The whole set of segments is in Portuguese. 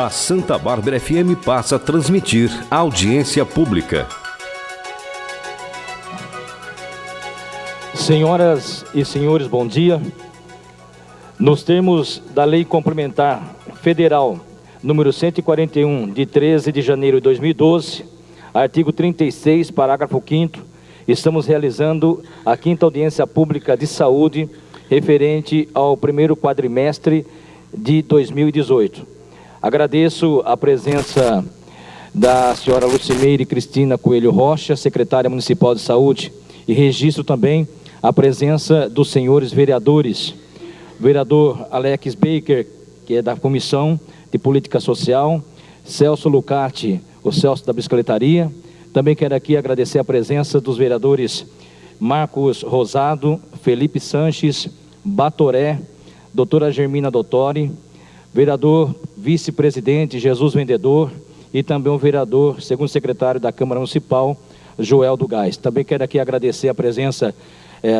A Santa Bárbara FM passa a transmitir a audiência pública. Senhoras e senhores, bom dia. Nos termos da Lei Complementar Federal número 141, de 13 de janeiro de 2012, artigo 36, parágrafo 5º, estamos realizando a 5ª audiência pública de saúde referente ao primeiro quadrimestre de 2018. Agradeço a presença da senhora Lucimeire Cristina Coelho Rocha, secretária municipal de saúde, e registro também a presença dos senhores vereadores, vereador Alex Baker, que é da Comissão de Política Social, Celso Lucati, o Celso da Bicicletaria. Também quero aqui agradecer a presença dos vereadores Marcos Rosado, Felipe Sanches, Batoré, doutora Germina Dottori, vereador vice-presidente Jesus Vendedor e também o vereador, segundo secretário da Câmara Municipal, Joel do Gás. Também quero aqui agradecer a presença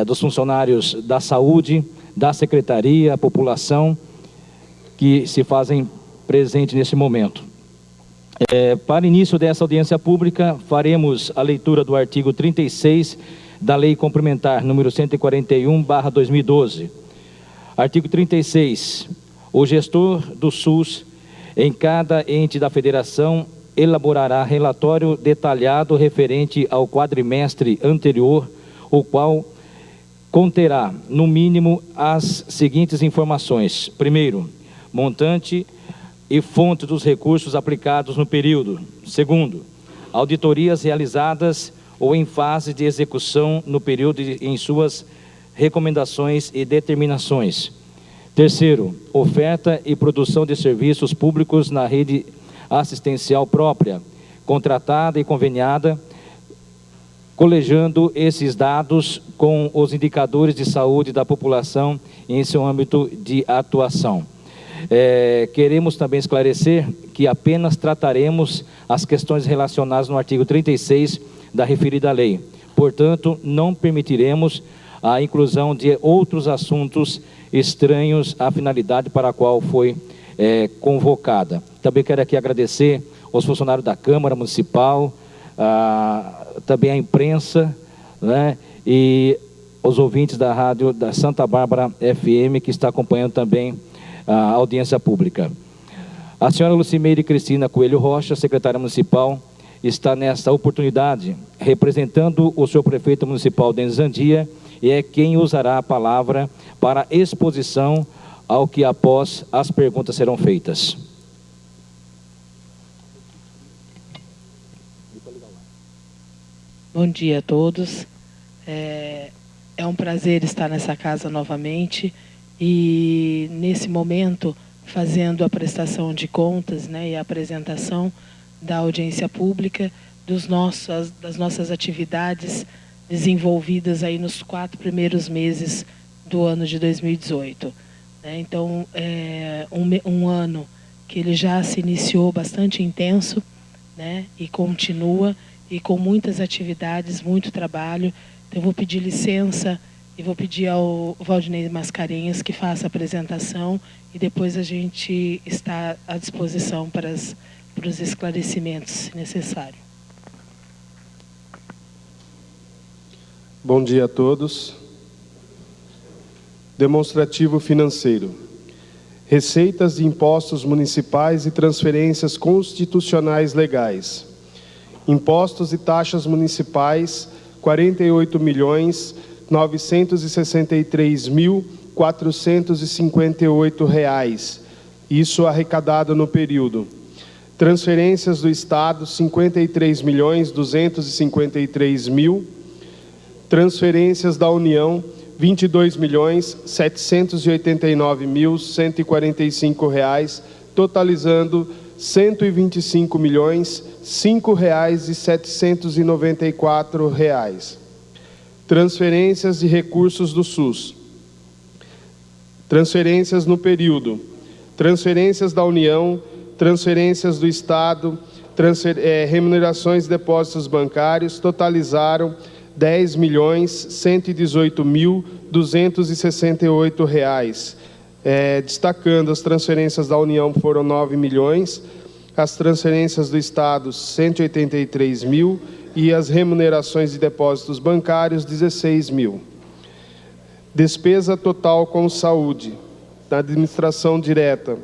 dos funcionários da saúde, da secretaria, a população que se fazem presente nesse momento. Para início dessa audiência pública, faremos a leitura do artigo 36 da Lei Complementar número 141/2012. Artigo 36. O gestor do SUS, em cada ente da federação, elaborará relatório detalhado referente ao quadrimestre anterior, o qual conterá, no mínimo, as seguintes informações. Primeiro, montante e fonte dos recursos aplicados no período. Segundo, auditorias realizadas ou em fase de execução no período em suas recomendações e determinações. Terceiro, oferta e produção de serviços públicos na rede assistencial própria, contratada e conveniada, colegiando esses dados com os indicadores de saúde da população em seu âmbito de atuação. Queremos também esclarecer que apenas trataremos as questões relacionadas no artigo 36 da referida lei. Portanto, não permitiremos a inclusão de outros assuntos estranhos à finalidade para a qual foi convocada. Também quero aqui agradecer aos funcionários da Câmara Municipal, também a imprensa, né, e os ouvintes da rádio da Santa Bárbara FM, que está acompanhando também a audiência pública. A senhora Lucimeire Cristina Coelho Rocha, secretária municipal, está nesta oportunidade representando o senhor prefeito municipal Denis Andia, e é quem usará a palavra para exposição ao que após as perguntas serão feitas. Bom dia a todos. É um prazer estar nessa casa novamente e, nesse momento, fazendo a prestação de contas, né, e a apresentação da audiência pública das nossas atividades desenvolvidas aí nos 4 primeiros meses do ano de 2018. Então, é um ano que ele já se iniciou bastante intenso, né, e continua, e com muitas atividades, muito trabalho. Então, eu vou pedir licença e vou pedir ao Valdinei Mascarenhas que faça a apresentação e depois a gente está à disposição para os esclarecimentos, se necessário. Bom dia a todos. Demonstrativo financeiro. Receitas de impostos municipais e transferências constitucionais legais. Impostos e taxas municipais, R$ 48.963.458. Isso arrecadado no período. Transferências do Estado, R$ 53.253.000. Transferências da União, R$ 22.789.145, totalizando R$ 125.005.794. Transferências de recursos do SUS. Transferências no período. Transferências da União, transferências do Estado, remunerações e depósitos bancários, totalizaram R$ 10.118.268. destacando as transferências da União foram 9 milhões, as transferências do Estado 183 mil e as remunerações de depósitos bancários 16 mil. Despesa total com saúde, na administração direta,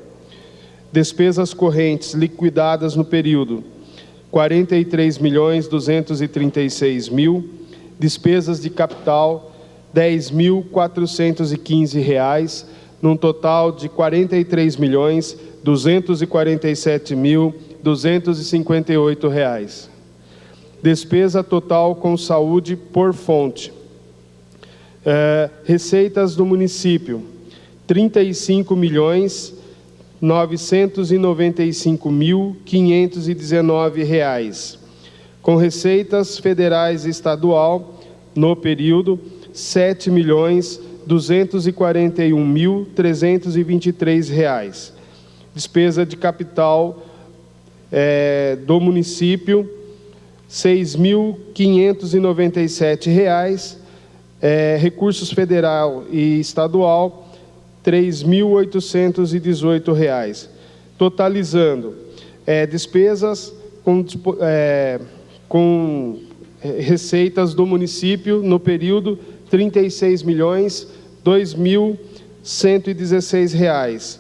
despesas correntes liquidadas no período 43 milhões 236 mil, despesas de capital 10.415 reais, num total de 43 milhões 247.258 reais. Despesa total com saúde por fonte. Receitas do município, 35 milhões 995.519 reais. Com receitas federais e estadual, no período, 7 milhões 241.323 reais. Despesa de capital do município, 6.597 reais. Recursos federal e estadual, 3.818 reais. Totalizando, despesas com receitas do município no período, 36 milhões 2.116 reais.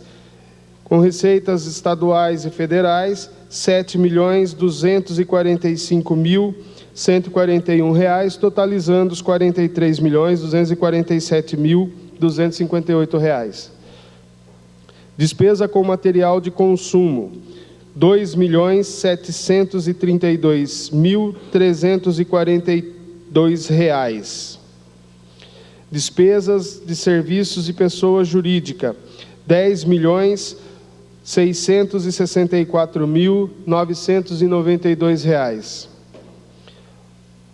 Com receitas estaduais e federais, 7 milhões 245.141 reais, totalizando os 43 milhões 247.258 reais. Despesa com material de consumo, 2 milhões 732.342 reais. Despesas de serviços de pessoa jurídica, 10 milhões 664.992 reais.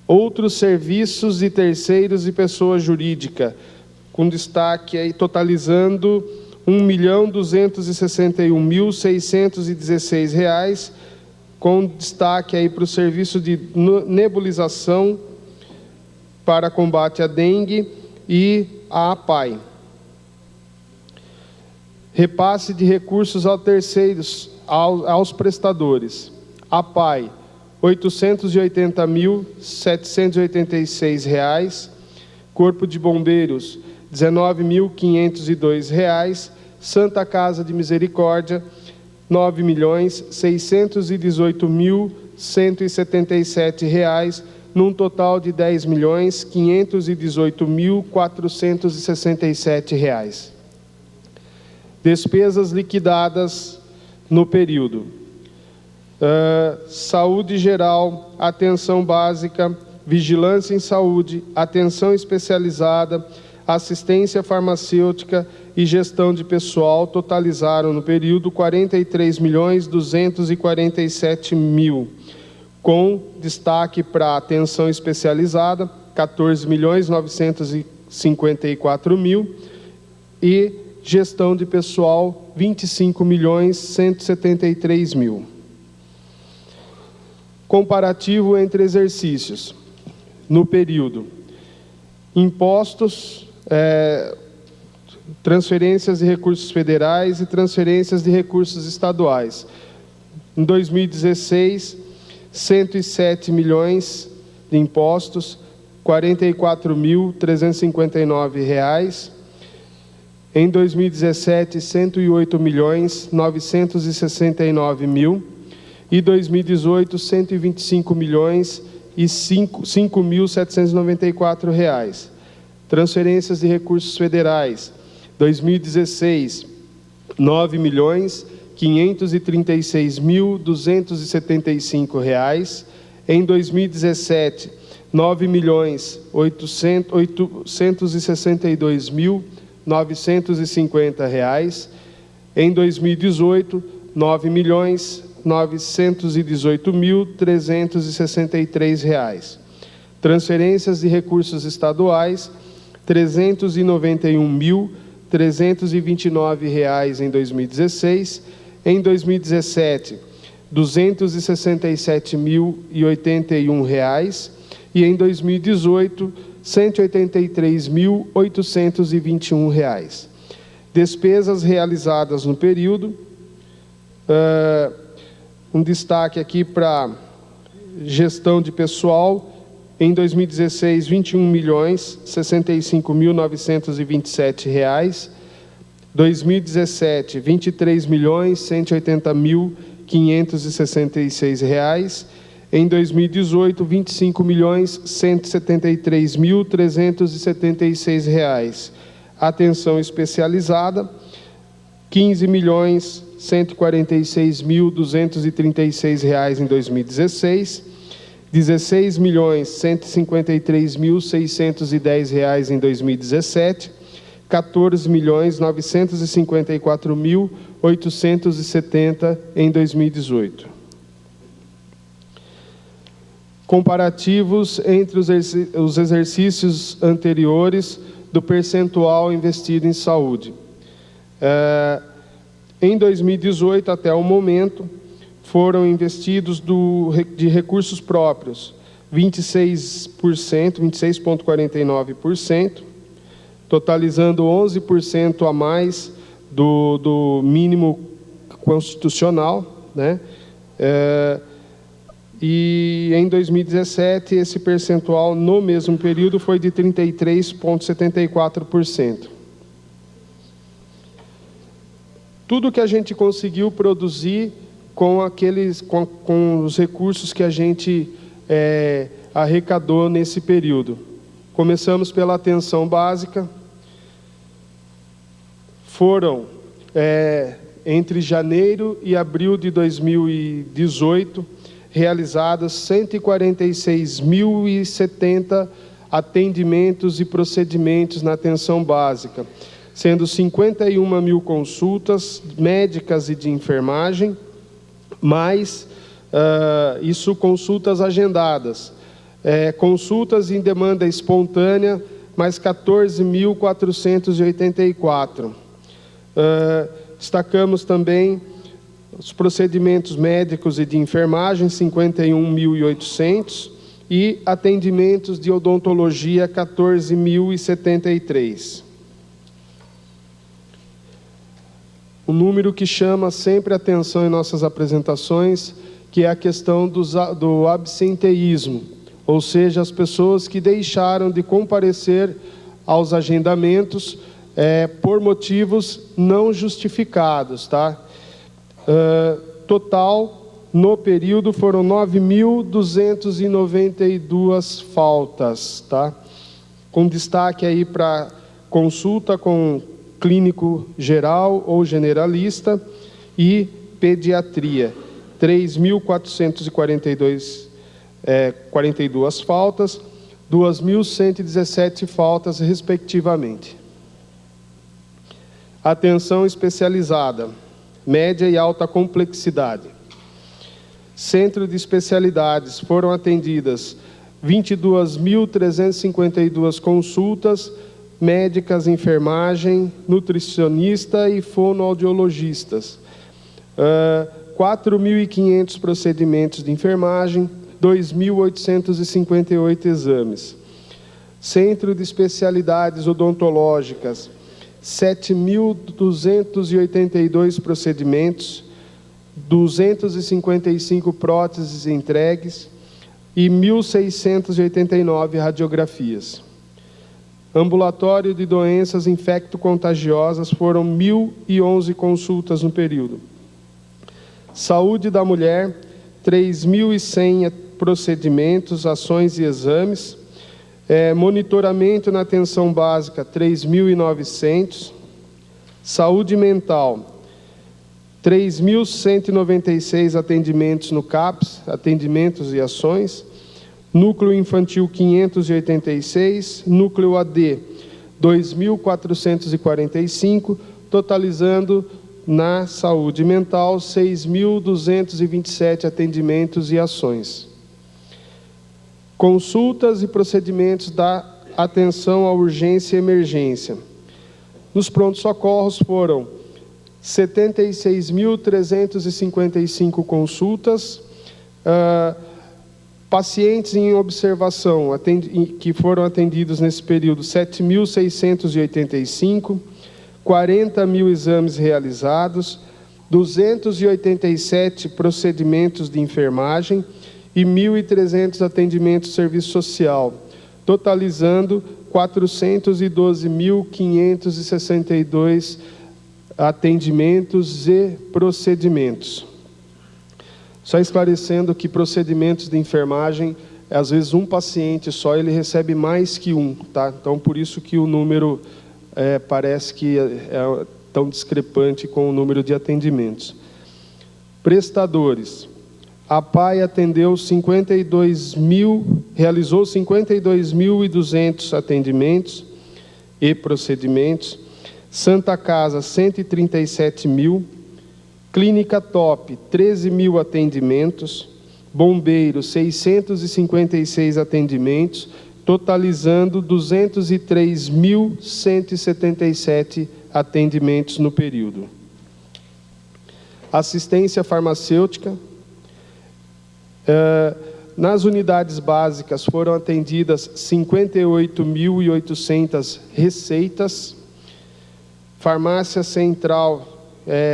Outros serviços de terceiros e pessoa jurídica, com destaque aí, totalizando 1.261.616 reais, com destaque aí para o serviço de nebulização para combate à dengue e à APAI. Repasse de recursos aos terceiros, aos prestadores. APAI, R$ 880.786 reais. Corpo de Bombeiros, R$ 19.502 reais. Santa Casa de Misericórdia, R$ 9.618.177 reais, num total de R$ 10.518.467 reais. Despesas liquidadas no período. Saúde geral, atenção básica, vigilância em saúde, atenção especializada, assistência farmacêutica e gestão de pessoal totalizaram no período 43.247.000, com destaque para atenção especializada, 14.954.000 e gestão de pessoal, 25.173.000. Comparativo entre exercícios. No período, impostos, transferências de recursos federais e transferências de recursos estaduais. Em 2016, 107 milhões de impostos, R$ 44.359 reais. Em 2017, 108 milhões 969 mil. E 2018, 125 milhões e 5.794 reais. Transferências de recursos federais. 2016, 9 milhões 536.275 reais. Em 2017, 9 milhões 862.950 reais. Em 2018, 9 milhões 918.363 reais. Transferências de recursos estaduais, R$ 391.329 reais em 2016. Em 2017, R$ 267.081 reais. E em 2018, R$ 183.821 reais. Despesas realizadas no período. Um destaque aqui para gestão de pessoal. Em 2016, R$ 21.065.927. 2017, R$ 23.180.566. Em 2018, R$ 25.173.376. Atenção especializada, R$ 15.146.236 em 2016, R$ 16.153.610 em 2017, R$ 14.954.870 em 2018. Comparativos entre os exercícios anteriores do percentual investido em saúde. Em 2018, até o momento, foram investidos de recursos próprios 26,49%, totalizando 11% a mais do mínimo constitucional, né? E em 2017, esse percentual, no mesmo período, foi de 33,74%. Tudo que a gente conseguiu produzir com os recursos que a gente arrecadou nesse período. Começamos pela atenção básica. Foram, entre janeiro e abril de 2018, realizadas 146.070 atendimentos e procedimentos na atenção básica, sendo 51.000 consultas médicas e de enfermagem, mais isso consultas agendadas, consultas em demanda espontânea, mais 14.484. Destacamos também os procedimentos médicos e de enfermagem, 51.800, e atendimentos de odontologia, 14.073. Um número que chama sempre atenção em nossas apresentações, que é a questão do absenteísmo, ou seja, as pessoas que deixaram de comparecer aos agendamentos por motivos não justificados, tá? Total, no período, foram 9.292 faltas, tá? Com destaque aí para consulta com clínico geral ou generalista e pediatria, 3.442 faltas, 2.117 faltas, respectivamente. Atenção especializada, média e alta complexidade. Centro de especialidades, foram atendidas 22.352 consultas médicas, enfermagem, nutricionista e fonoaudiologistas. 4.500 procedimentos de enfermagem, 2.858 exames. Centro de especialidades odontológicas, 7.282 procedimentos, 255 próteses entregues e 1.689 radiografias. Ambulatório de doenças infecto-contagiosas, foram 1.011 consultas no período. Saúde da mulher, 3.100 procedimentos, ações e exames. Monitoramento na atenção básica, 3.900. Saúde mental, 3.196 atendimentos no CAPS, atendimentos e ações. Núcleo infantil, 586. Núcleo AD, 2.445, totalizando na saúde mental 6.227 atendimentos e ações. Consultas e procedimentos da atenção à urgência e emergência. Nos prontos-socorros foram 76.355 consultas, pacientes em observação que foram atendidos nesse período, 7.685, 40 mil exames realizados, 287 procedimentos de enfermagem e 1.300 atendimentos de serviço social, totalizando 412.562 atendimentos e procedimentos. Só esclarecendo que procedimentos de enfermagem, às vezes um paciente só, ele recebe mais que um, tá? Então, por isso que o número parece que é tão discrepante com o número de atendimentos. Prestadores. A PAI realizou 52.200 atendimentos e procedimentos. Santa Casa, 137 mil. Clínica Top, 13 mil atendimentos. Bombeiros, 656 atendimentos, totalizando 203.177 atendimentos no período. Assistência farmacêutica. Nas unidades básicas foram atendidas 58.800 receitas. Farmácia Central,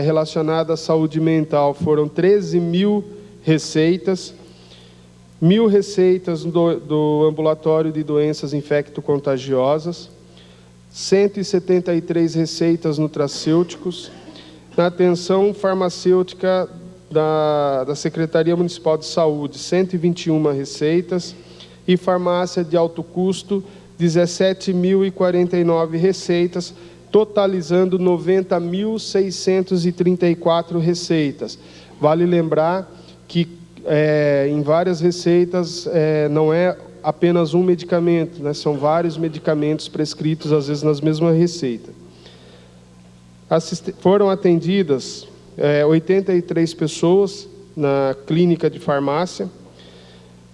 relacionada à saúde mental, foram 13 mil receitas. 1.000 receitas do ambulatório de doenças infecto-contagiosas. 173 receitas nutracêuticos. Na atenção farmacêutica da Secretaria Municipal de Saúde, 121 receitas, e farmácia de alto custo, 17.049 receitas, totalizando 90.634 receitas. Vale lembrar que em várias receitas não é apenas um medicamento, né? São vários medicamentos prescritos, às vezes, nas mesmas receitas. Foram atendidas 83 pessoas na clínica de farmácia.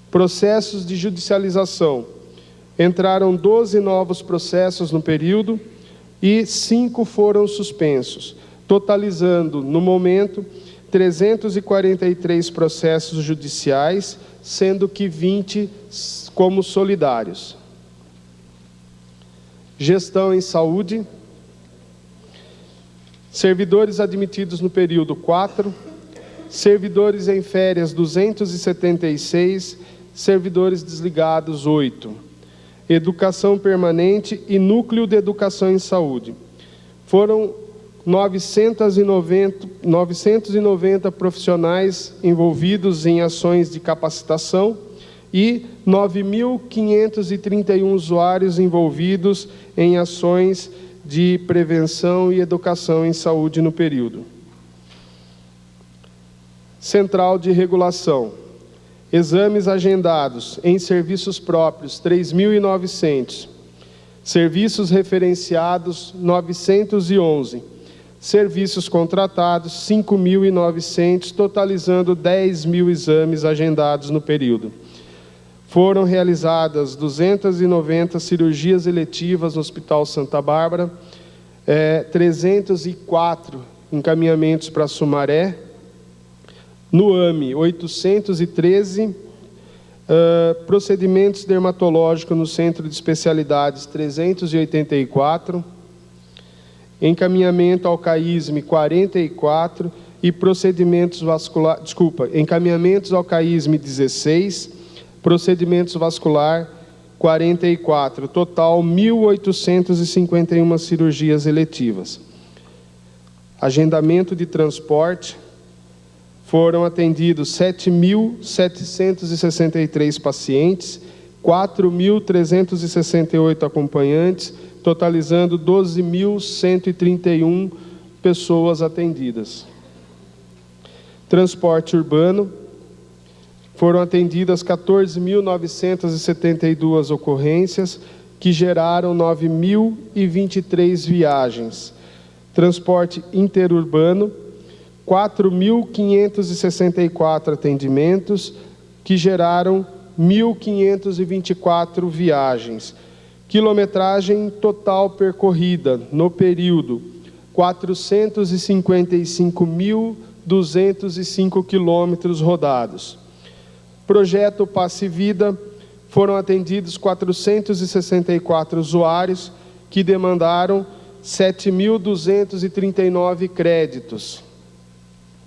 Processos de judicialização. Entraram 12 novos processos no período e 5 foram suspensos, totalizando, no momento, 343 processos judiciais, sendo que 20 como solidários. Gestão em saúde. Servidores admitidos no período 4, servidores em férias 276, servidores desligados 8. Educação permanente e núcleo de educação em saúde. Foram 990 profissionais envolvidos em ações de capacitação e 9.531 usuários envolvidos em ações de prevenção e educação em saúde no período. Central de regulação. Exames agendados em serviços próprios, 3.900. Serviços referenciados, 911. Serviços contratados, 5.900, totalizando 10.000 exames agendados no período. Foram realizadas 290 cirurgias eletivas no Hospital Santa Bárbara, 304 encaminhamentos para Sumaré. No AME, 813, procedimentos dermatológicos no Centro de Especialidades, 384, encaminhamento ao CAISME, 44, e procedimentos vasculares, encaminhamentos ao CAISME, 16, procedimentos vascular, 44, total 1.851 cirurgias eletivas. Agendamento de transporte, foram atendidos 7.763 pacientes, 4.368 acompanhantes, totalizando 12.131 pessoas atendidas. Transporte urbano, foram atendidas 14.972 ocorrências, que geraram 9.023 viagens. Transporte interurbano, 4.564 atendimentos, que geraram 1.524 viagens. Quilometragem total percorrida no período, 455.205 quilômetros rodados. Projeto Passe Vida, foram atendidos 464 usuários, que demandaram 7.239 créditos.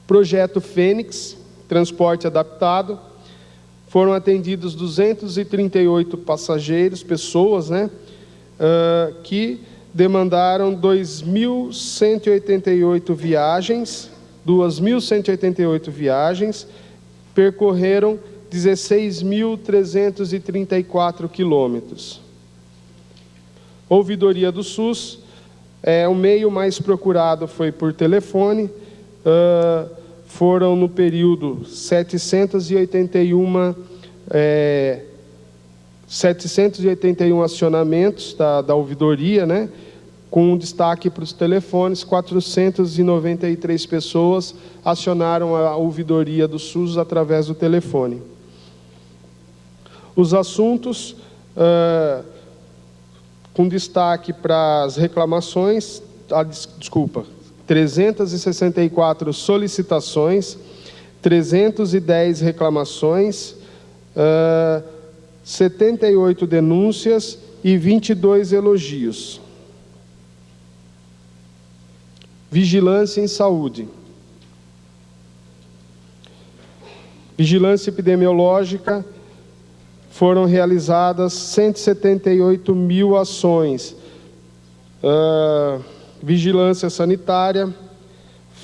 Projeto Fênix, transporte adaptado, foram atendidos 238 passageiros, pessoas, né, que demandaram 2.188 viagens, 2.188 viagens, percorreram 16.334 quilômetros. Ouvidoria do SUS, o meio mais procurado foi por telefone, foram no período 781 acionamentos da ouvidoria, né, com destaque para os telefones. 493 pessoas acionaram a ouvidoria do SUS através do telefone. Os assuntos, com destaque para as reclamações, 364 solicitações, 310 reclamações, 78 denúncias e 22 elogios. Vigilância em saúde. Vigilância epidemiológica, foram realizadas 178 mil ações. Vigilância sanitária,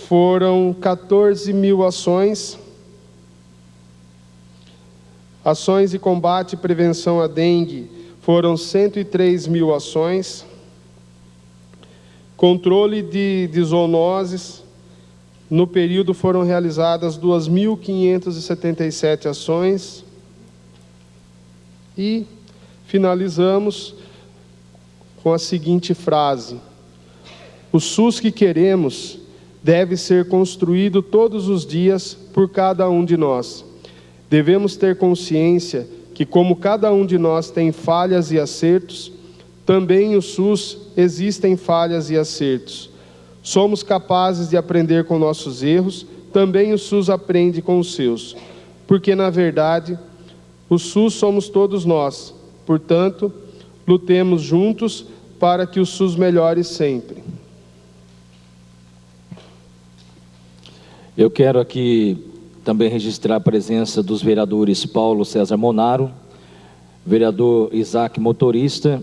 foram 14 mil ações. Ações de combate e prevenção à dengue, foram 103 mil ações. Controle de zoonoses, no período foram realizadas 2.577 ações. E finalizamos com a seguinte frase: o SUS que queremos deve ser construído todos os dias por cada um de nós. Devemos ter consciência que, como cada um de nós tem falhas e acertos, também o SUS existem falhas e acertos. Somos capazes de aprender com nossos erros, também o SUS aprende com os seus. Porque, na verdade, o SUS somos todos nós. Portanto, lutemos juntos para que o SUS melhore sempre. Eu quero aqui também registrar a presença dos vereadores Paulo César Monaro, vereador Isaac Motorista,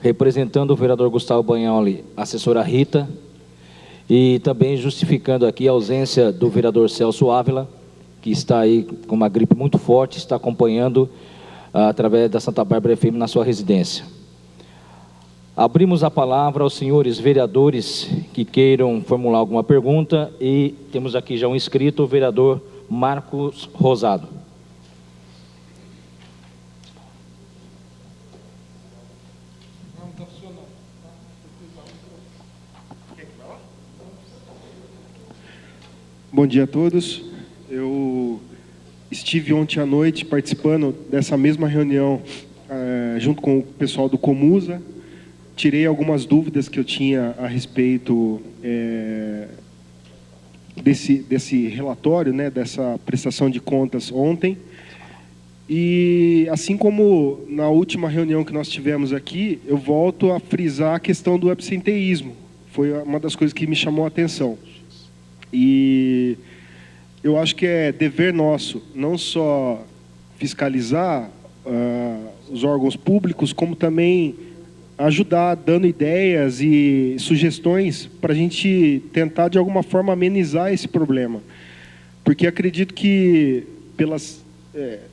representando o vereador Gustavo Bagnoli, assessora Rita, e também justificando aqui a ausência do vereador Celso Ávila, que está aí com uma gripe muito forte, está acompanhando através da Santa Bárbara FM na sua residência. Abrimos a palavra aos senhores vereadores que queiram formular alguma pergunta, e temos aqui já um inscrito, o vereador Marcos Rosado. Bom dia a todos. Eu estive ontem à noite participando dessa mesma reunião junto com o pessoal do Comusa. Tirei algumas dúvidas que eu tinha a respeito desse relatório, né, dessa prestação de contas ontem. E assim como na última reunião que nós tivemos aqui, eu volto a frisar a questão do absenteísmo. Foi uma das coisas que me chamou a atenção. E eu acho que é dever nosso não só fiscalizar os órgãos públicos, como também ajudar dando ideias e sugestões para a gente tentar de alguma forma amenizar esse problema. Porque acredito que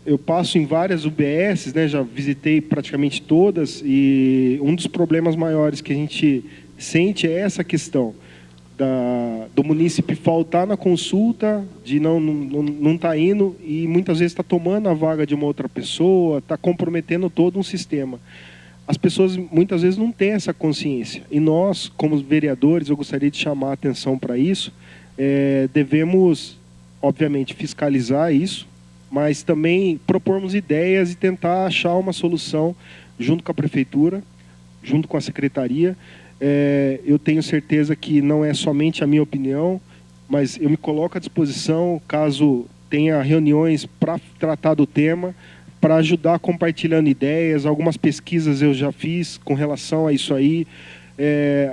eu passo em várias UBSs, né, já visitei praticamente todas, e um dos problemas maiores que a gente sente é essa questão do munícipe faltar na consulta, de não tá indo, e muitas vezes está tomando a vaga de uma outra pessoa, está comprometendo todo um sistema. As pessoas muitas vezes não têm essa consciência, e nós, como vereadores, eu gostaria de chamar a atenção para isso. Devemos, obviamente, fiscalizar isso, mas também propormos ideias e tentar achar uma solução junto com a prefeitura, junto com a secretaria. Eu tenho certeza que não é somente a minha opinião, mas eu me coloco à disposição, caso tenha reuniões para tratar do tema, para ajudar compartilhando ideias. Algumas pesquisas eu já fiz com relação a isso aí.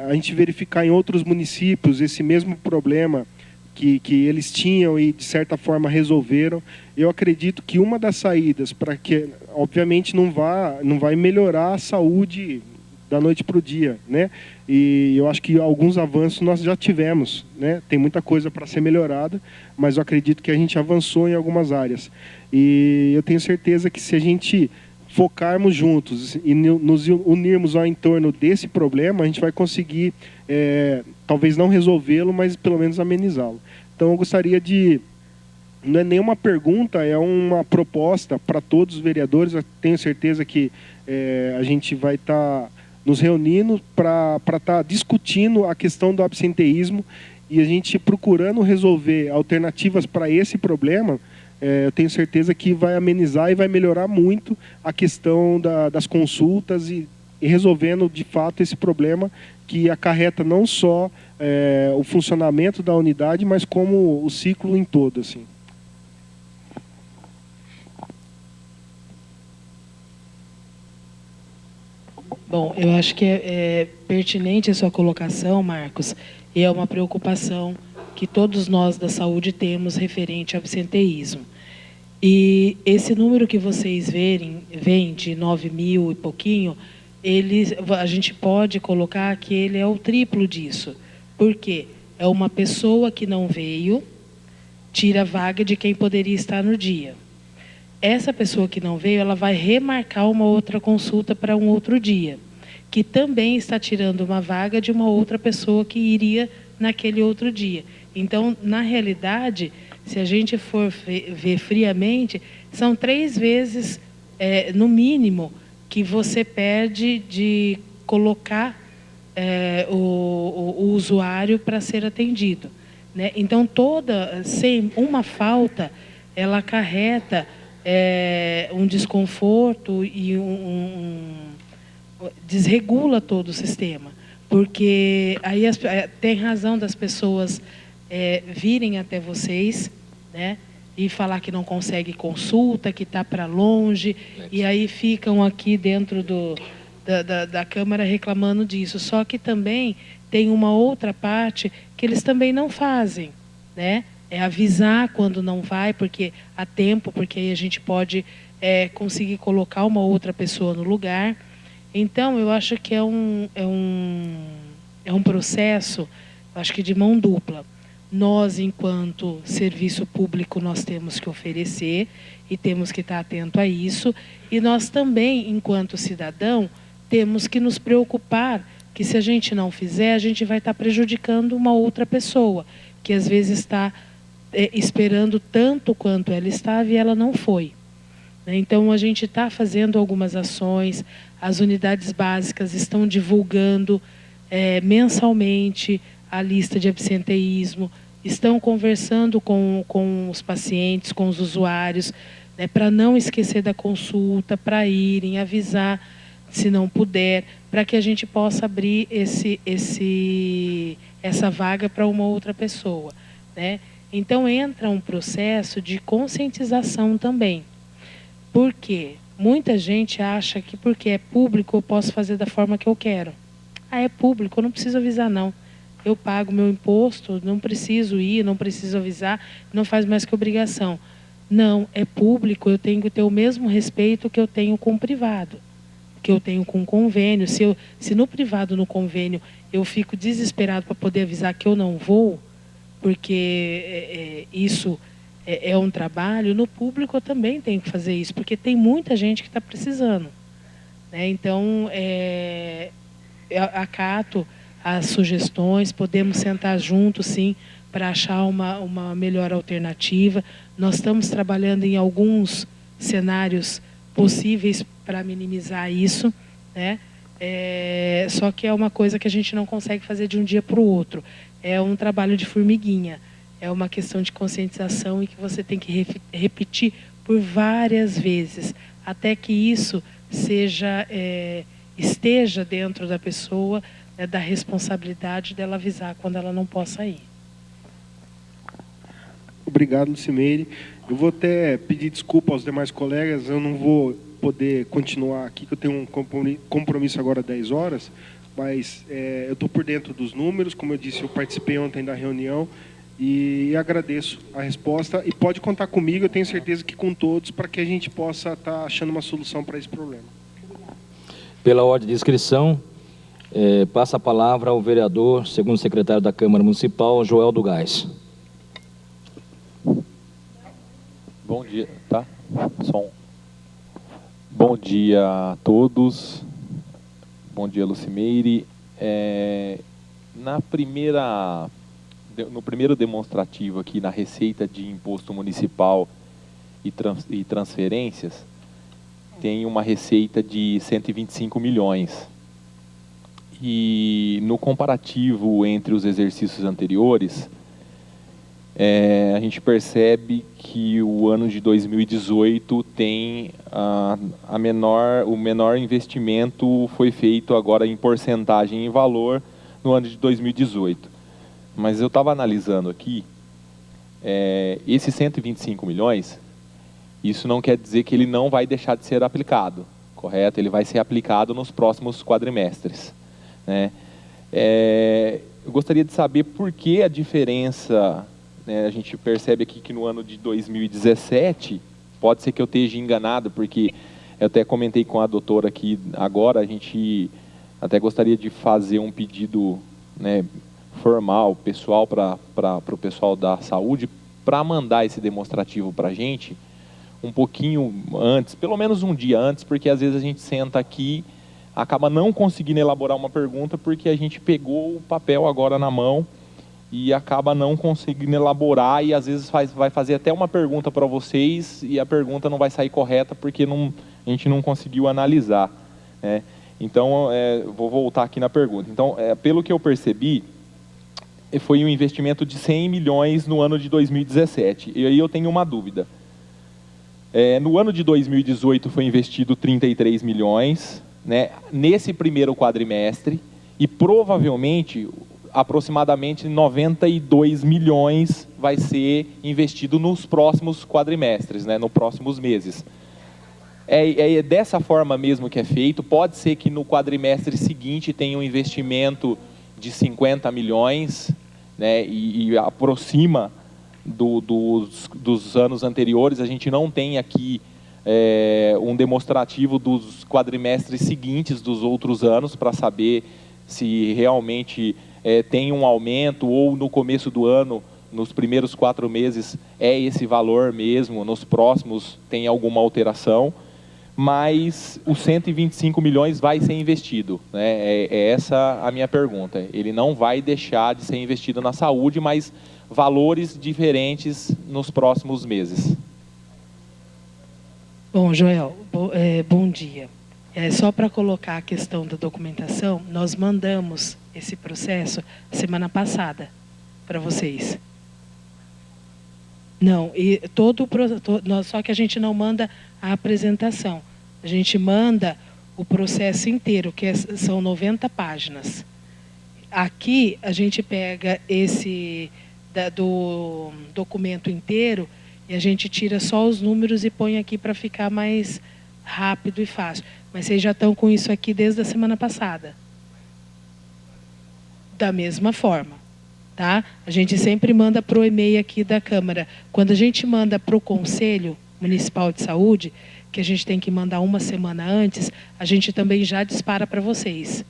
a gente verificar em outros municípios esse mesmo problema que eles tinham e, de certa forma, resolveram. Eu acredito que uma das saídas para que, obviamente, não vai melhorar a saúde da noite para o dia, né? E eu acho que alguns avanços nós já tivemos, né? Tem muita coisa para ser melhorada, mas eu acredito que a gente avançou em algumas áreas. E eu tenho certeza que se a gente focarmos juntos e nos unirmos ao entorno desse problema, a gente vai conseguir, talvez não resolvê-lo, mas pelo menos amenizá-lo. Então eu gostaria de, não é nenhuma pergunta, é uma proposta para todos os vereadores. Eu tenho certeza que a gente vai estar nos reunindo para estar discutindo a questão do absenteísmo e a gente procurando resolver alternativas para esse problema. Eu tenho certeza que vai amenizar e vai melhorar muito a questão das consultas e resolvendo, de fato, esse problema que acarreta não só o funcionamento da unidade, mas como o ciclo em todo, assim. Bom, eu acho que é pertinente a sua colocação, Marcos, e é uma preocupação que todos nós da saúde temos referente ao absenteísmo. E esse número que vocês veem de 9 mil e pouquinho, a gente pode colocar que ele é o triplo disso. Por quê? É uma pessoa que não veio, tira a vaga de quem poderia estar no dia. Essa pessoa que não veio, ela vai remarcar uma outra consulta para um outro dia, que também está tirando uma vaga de uma outra pessoa que iria naquele outro dia. Então, na realidade, se a gente for ver friamente, são 3 vezes, no mínimo, que você perde de colocar o usuário para ser atendido, né? Então, sem uma falta, ela acarreta um desconforto e desregula todo o sistema. Porque aí tem razão das pessoas virem até vocês, né, e falar que não consegue consulta, que está para longe, e aí ficam aqui dentro da Câmara reclamando disso. Só que também tem uma outra parte que eles também não fazem, né? É avisar quando não vai, porque há tempo, porque aí a gente pode conseguir colocar uma outra pessoa no lugar. Então, eu acho que é um processo, acho que de mão dupla. Nós, enquanto serviço público, nós temos que oferecer e temos que estar atento a isso. E nós também, enquanto cidadão, temos que nos preocupar que se a gente não fizer, a gente vai estar prejudicando uma outra pessoa, que às vezes está esperando tanto quanto ela estava e ela não foi. Então, a gente está fazendo algumas ações, as unidades básicas estão divulgando mensalmente a lista de absenteísmo, estão conversando com os pacientes, com os usuários, né, para não esquecer da consulta, para irem, avisar se não puder, para que a gente possa abrir essa vaga para uma outra pessoa, né? Então, entra um processo de conscientização também. Por quê? Muita gente acha que porque é público eu posso fazer da forma que eu quero. É público, eu não preciso avisar, não. Eu pago meu imposto, não preciso ir, não preciso avisar, não faz mais que obrigação. Não, é público, eu tenho que ter o mesmo respeito que eu tenho com o privado, que eu tenho com o convênio. Se no privado, no convênio, eu fico desesperado para poder avisar que eu não vou, porque isso é um trabalho, no público eu também tenho que fazer isso, porque tem muita gente que está precisando, né? Então, acato as sugestões, podemos sentar juntos, sim, para achar uma melhor alternativa. Nós estamos trabalhando em alguns cenários possíveis para minimizar isso, né? Só que é uma coisa que a gente não consegue fazer de um dia para o outro. É um trabalho de formiguinha, é uma questão de conscientização e que você tem que repetir por várias vezes, até que isso esteja dentro da pessoa, da responsabilidade dela avisar quando ela não possa ir. Obrigado, Lucimeire. Eu vou até pedir desculpa aos demais colegas, eu não vou poder continuar aqui, que eu tenho um compromisso agora às 10 horas, mas eu estou por dentro dos números, como eu disse, eu participei ontem da reunião e agradeço a resposta. E pode contar comigo, eu tenho certeza que com todos, para que a gente possa estar achando uma solução para esse problema. Pela ordem de inscrição, passa a palavra ao vereador, segundo secretário da Câmara Municipal, Joel do Gás. Bom dia, tá? Som. Bom dia a todos. Bom dia, Lucimeire. No primeiro demonstrativo aqui na receita de imposto municipal e transferências, tem uma receita de 125 milhões. E no comparativo entre os exercícios anteriores, a gente percebe que o ano de 2018 tem o menor investimento foi feito agora em porcentagem e em valor no ano de 2018. Mas eu estava analisando aqui, esses 125 milhões, isso não quer dizer que ele não vai deixar de ser aplicado, correto? Ele vai ser aplicado nos próximos quadrimestres, né? Eu gostaria de saber por que a diferença, né? A gente percebe aqui que no ano de 2017, pode ser que eu esteja enganado, porque eu até comentei com a doutora aqui agora, a gente até gostaria de fazer um pedido, né, formal, pessoal, para o pessoal da saúde, para mandar esse demonstrativo para a gente um pouquinho antes, pelo menos um dia antes, porque às vezes a gente senta aqui, acaba não conseguindo elaborar uma pergunta, porque a gente pegou o papel agora na mão e acaba não conseguindo elaborar, e às vezes vai fazer até uma pergunta para vocês e a pergunta não vai sair correta porque a gente não conseguiu analisar, né? Então, vou voltar aqui na pergunta. Então, pelo que eu percebi, foi um investimento de 100 milhões no ano de 2017. E aí eu tenho uma dúvida. No ano de 2018 foi investido 33 milhões, né, nesse primeiro quadrimestre, e provavelmente, aproximadamente 92 milhões vai ser investido nos próximos quadrimestres, né, nos próximos meses. É dessa forma mesmo que é feito. Pode ser que no quadrimestre seguinte tenha um investimento de 50 milhões, né, e aproxima dos anos anteriores. A gente não tem aqui um demonstrativo dos quadrimestres seguintes dos outros anos para saber se realmente tem um aumento, ou no começo do ano, nos primeiros 4 meses, esse valor mesmo, nos próximos tem alguma alteração, mas os 125 milhões vai ser investido, né? Essa a minha pergunta. Ele não vai deixar de ser investido na saúde, mas valores diferentes nos próximos meses. Bom, Joel, bom dia. Só para colocar a questão da documentação, nós mandamos esse processo semana passada para vocês. Não, e só que a gente não manda a apresentação. A gente manda o processo inteiro, que são 90 páginas. Aqui a gente pega do documento inteiro e a gente tira só os números e põe aqui para ficar mais rápido e fácil. Mas vocês já estão com isso aqui desde a semana passada. Da mesma forma, tá? A gente sempre manda para o e-mail aqui da Câmara. Quando a gente manda para o Conselho Municipal de Saúde, que a gente tem que mandar uma semana antes, a gente também já dispara para vocês.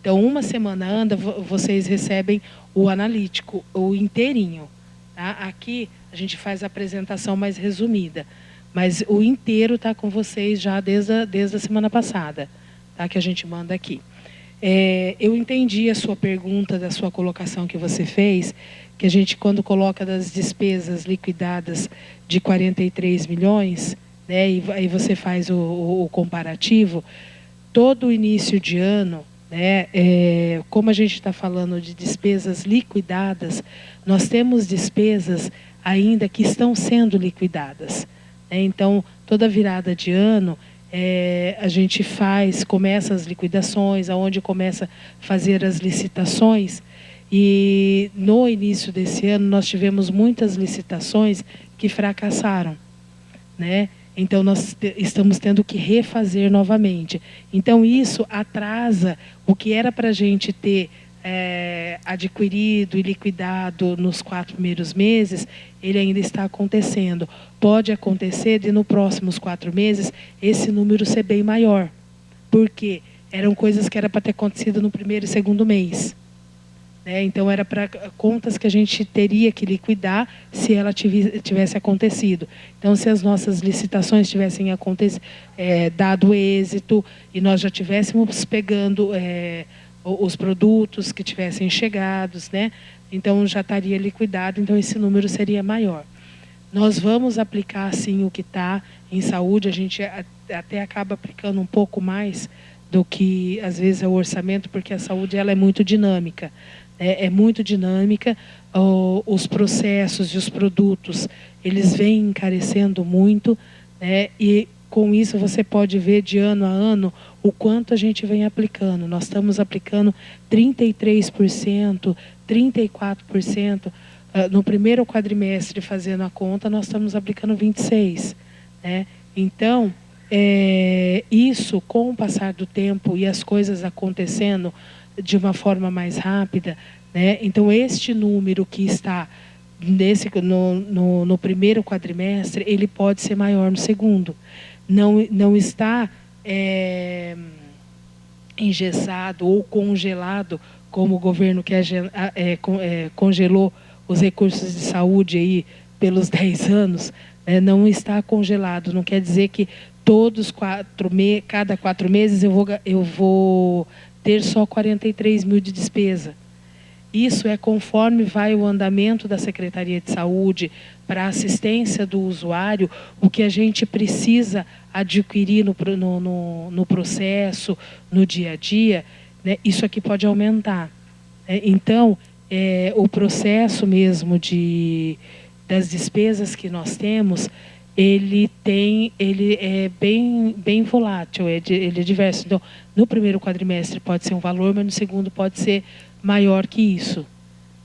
Então, uma semana antes, vocês recebem o analítico, o inteirinho. Tá? Aqui, a gente faz a apresentação mais resumida. Mas o inteiro está com vocês já desde a semana passada, tá? Que a gente manda aqui. Eu entendi a sua pergunta, da sua colocação que você fez, que a gente, quando coloca das despesas liquidadas de 43 milhões, né, e aí você faz o comparativo, todo o início de ano, né, como a gente está falando de despesas liquidadas, nós temos despesas ainda que estão sendo liquidadas. Então, toda virada de ano, a gente começa as liquidações, aonde começa a fazer as licitações, e no início desse ano nós tivemos muitas licitações que fracassaram, né? Então, nós estamos tendo que refazer novamente. Então, isso atrasa o que era para a gente ter adquirido e liquidado nos 4 primeiros meses, ele ainda está acontecendo. Pode acontecer de, nos próximos 4 meses, esse número ser bem maior. Porque eram coisas que era para ter acontecido no primeiro e segundo mês. Então, era para contas que a gente teria que liquidar se ela tivesse acontecido. Então, se as nossas licitações tivessem dado êxito e nós já tivéssemos pegando os produtos que tivessem chegados, então já estaria liquidado, então esse número seria maior. Nós vamos aplicar, sim, o que está em saúde, a gente até acaba aplicando um pouco mais do que, às vezes, é o orçamento, porque a saúde ela é muito dinâmica. É muito dinâmica, os processos e os produtos, eles vêm encarecendo muito, e com isso você pode ver de ano a ano o quanto a gente vem aplicando. Nós estamos aplicando 33%, 34%. No primeiro quadrimestre, fazendo a conta, nós estamos aplicando 26%. Então, isso, com o passar do tempo e as coisas acontecendo de uma forma mais rápida, então este número que está no primeiro quadrimestre, ele pode ser maior no segundo. Não está engessado ou congelado, como o governo que congelou os recursos de saúde aí pelos 10 anos, não está congelado. Não quer dizer que cada 4 meses eu vou ter só 43 mil de despesa. Isso é conforme vai o andamento da Secretaria de Saúde para a assistência do usuário, o que a gente precisa adquirir no processo, no dia a dia, isso aqui pode aumentar. Então, o processo mesmo das despesas que nós temos, ele é bem volátil, ele é diverso. Então, no primeiro quadrimestre pode ser um valor, mas no segundo pode ser maior que isso.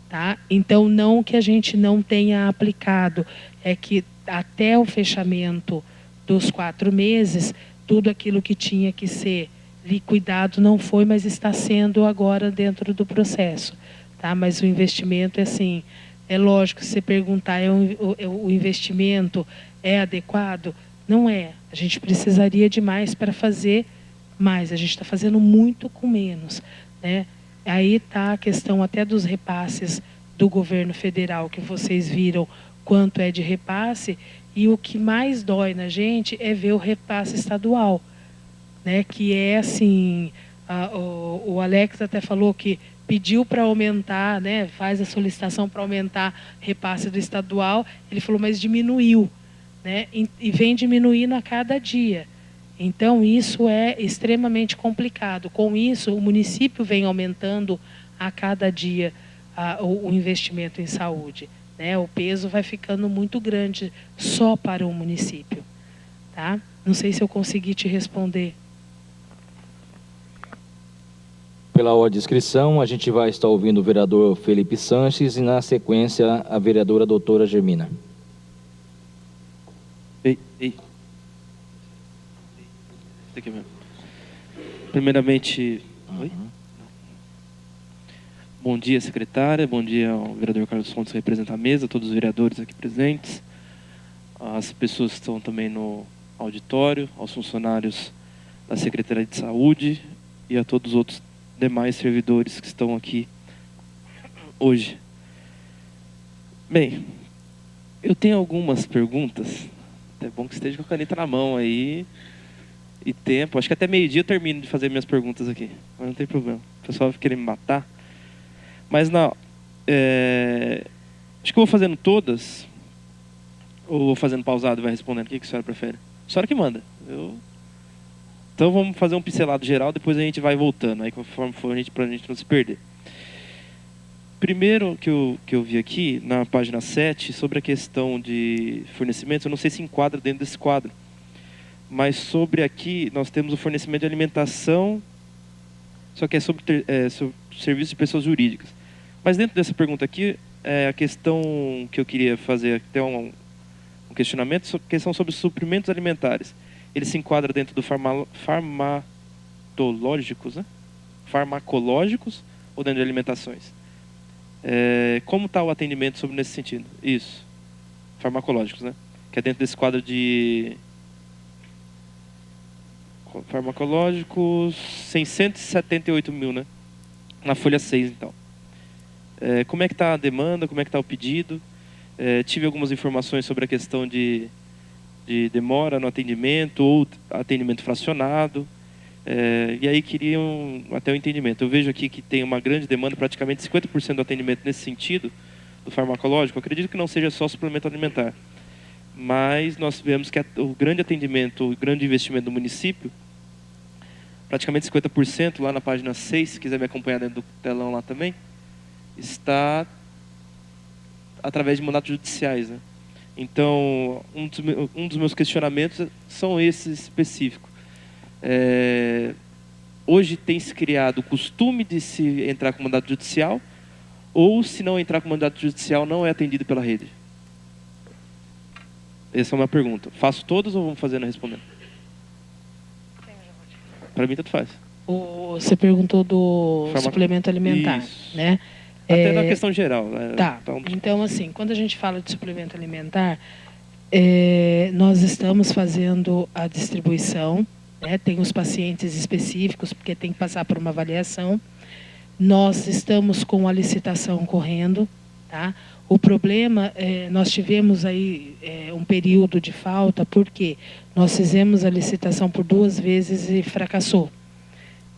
Tá? Então, não que a gente não tenha aplicado, é que até o fechamento dos 4 meses, tudo aquilo que tinha que ser liquidado não foi, mas está sendo agora dentro do processo. Tá? Mas o investimento é assim, é lógico, se você perguntar, o investimento é adequado? Não é. A gente precisaria de mais para fazer mais. A gente está fazendo muito com menos. Aí está a questão até dos repasses do governo federal, que vocês viram quanto é de repasse, e o que mais dói na gente é ver o repasse estadual, que é assim, o Alex até falou que pediu para aumentar, faz a solicitação para aumentar repasse do estadual, ele falou, mas diminuiu, e vem diminuindo a cada dia. Então, isso é extremamente complicado. Com isso, o município vem aumentando a cada dia o investimento em saúde. O peso vai ficando muito grande só para o município. Tá? Não sei se eu consegui te responder. Pela ordem de inscrição, a gente vai estar ouvindo o vereador Felipe Sanches e, na sequência, a vereadora doutora Germina. Ei. Aqui mesmo. Primeiramente, oi? Bom dia, secretária. Bom dia ao vereador Carlos Fontes, que representa a mesa, todos os vereadores aqui presentes, as pessoas que estão também no auditório, aos funcionários da Secretaria de Saúde e a todos os outros demais servidores que estão aqui hoje. Bem, eu tenho algumas perguntas. É bom que esteja com a caneta na mão aí e tempo. Acho que até meio-dia eu termino de fazer minhas perguntas aqui, mas não tem problema. O pessoal vai querer me matar. Mas não, acho que eu vou fazendo todas, ou vou fazendo pausado e vai respondendo. O que a senhora prefere? A senhora que manda. Então vamos fazer um pincelado geral, depois a gente vai voltando, aí conforme for para a gente não se perder. Primeiro que eu vi aqui, na página 7, sobre a questão de fornecimentos, eu não sei se enquadra dentro desse quadro, mas sobre aqui nós temos o fornecimento de alimentação, só que é sobre serviço de pessoas jurídicas. Mas dentro dessa pergunta aqui, a questão que eu queria fazer até um questionamento, questão sobre suprimentos alimentares. Ele se enquadra dentro do farmacológicos, né? Farmacológicos ou dentro de alimentações? Como está o atendimento sobre nesse sentido? Isso, farmacológicos, né? Que é dentro desse quadro de farmacológicos, 678 mil, né? Na folha 6, então. Como é que está a demanda, como é que está o pedido? Tive algumas informações sobre a questão de demora no atendimento ou atendimento fracionado. E aí queriam até o entendimento. Eu vejo aqui que tem uma grande demanda, praticamente 50% do atendimento nesse sentido, do farmacológico. Eu acredito que não seja só suplemento alimentar. Mas nós vemos que o grande atendimento, o grande investimento do município, praticamente 50%, lá na página 6, se quiser me acompanhar dentro do telão lá também, está através de mandatos judiciais, né? Então, um dos meus questionamentos são esses específicos. Hoje tem se criado o costume de se entrar com mandato judicial, ou se não entrar com mandato judicial, não é atendido pela rede? Essa é uma pergunta. Faço todas ou vamos fazendo e respondendo? Para mim, tanto faz. Você perguntou do suplemento alimentar, Isso. né? Até na questão geral. Tá. Então, assim, quando a gente fala de suplemento alimentar, nós estamos fazendo a distribuição, né? Tem os pacientes específicos, porque tem que passar por uma avaliação. Nós estamos com a licitação correndo, tá? O problema, nós tivemos aí um período de falta, porque nós fizemos a licitação por 2 vezes e fracassou.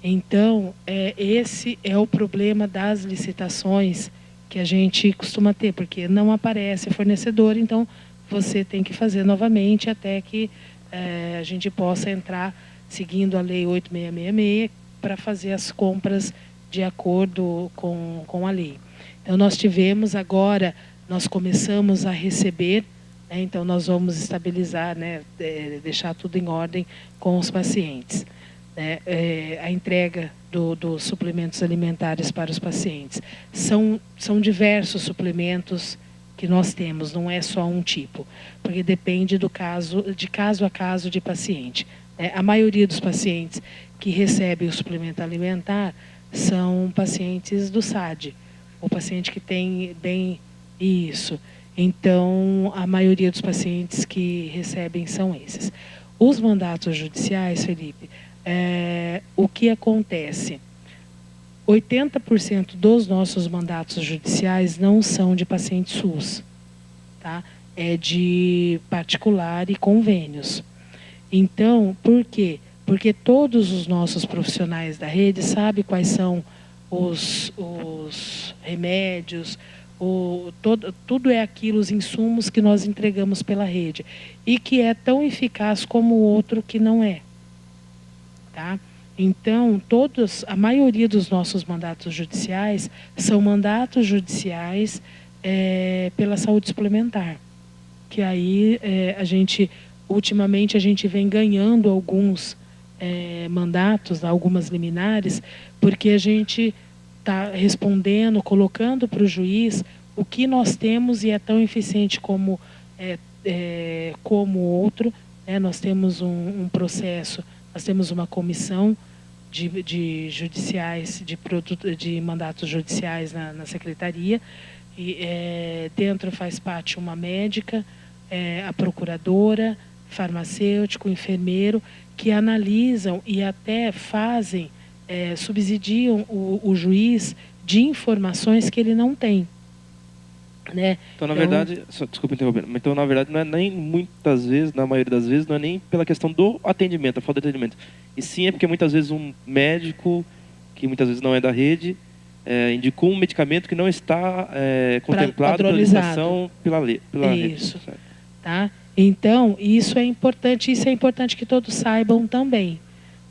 Então, esse é o problema das licitações que a gente costuma ter, porque não aparece fornecedor, então você tem que fazer novamente até que a gente possa entrar seguindo a Lei 8666 para fazer as compras de acordo com a lei. Então, nós tivemos agora, nós começamos a receber, né, então nós vamos estabilizar, né, deixar tudo em ordem com os pacientes. A entrega dos suplementos alimentares para os pacientes. São diversos suplementos que nós temos, não é só um tipo, porque depende de caso a caso de paciente. A maioria dos pacientes que recebem o suplemento alimentar são pacientes do SAD, o paciente que tem bem isso. Então, a maioria dos pacientes que recebem são esses. Os mandatos judiciais, Felipe, o que acontece? 80% dos nossos mandatos judiciais não são de paciente SUS, tá? É de particular e convênios. Então, por quê? Porque todos os nossos profissionais da rede sabem quais são os remédios, tudo é aquilo, os insumos que nós entregamos pela rede e que é tão eficaz como o outro que não é. Tá? Então, a maioria dos nossos mandatos judiciais são mandatos judiciais pela saúde suplementar. Que aí, ultimamente, a gente vem ganhando alguns mandatos, algumas liminares, porque a gente está respondendo, colocando para o juiz o que nós temos e é tão eficiente como o outro. Nós temos um processo. Nós temos uma comissão de judiciais, de mandatos judiciais na secretaria, e dentro faz parte uma médica, a procuradora, farmacêutico, enfermeiro, que analisam e até fazem, subsidiam o juiz de informações que ele não tem. Né? Então, na verdade, desculpa interromper, mas então, na verdade, não é nem muitas vezes, na maioria das vezes, não é nem pela questão do atendimento, a falta de atendimento. E sim é porque muitas vezes um médico, que muitas vezes não é da rede, indicou um medicamento que não está contemplado pela licitação pela rede. Isso. Tá? Então, isso é importante que todos saibam também.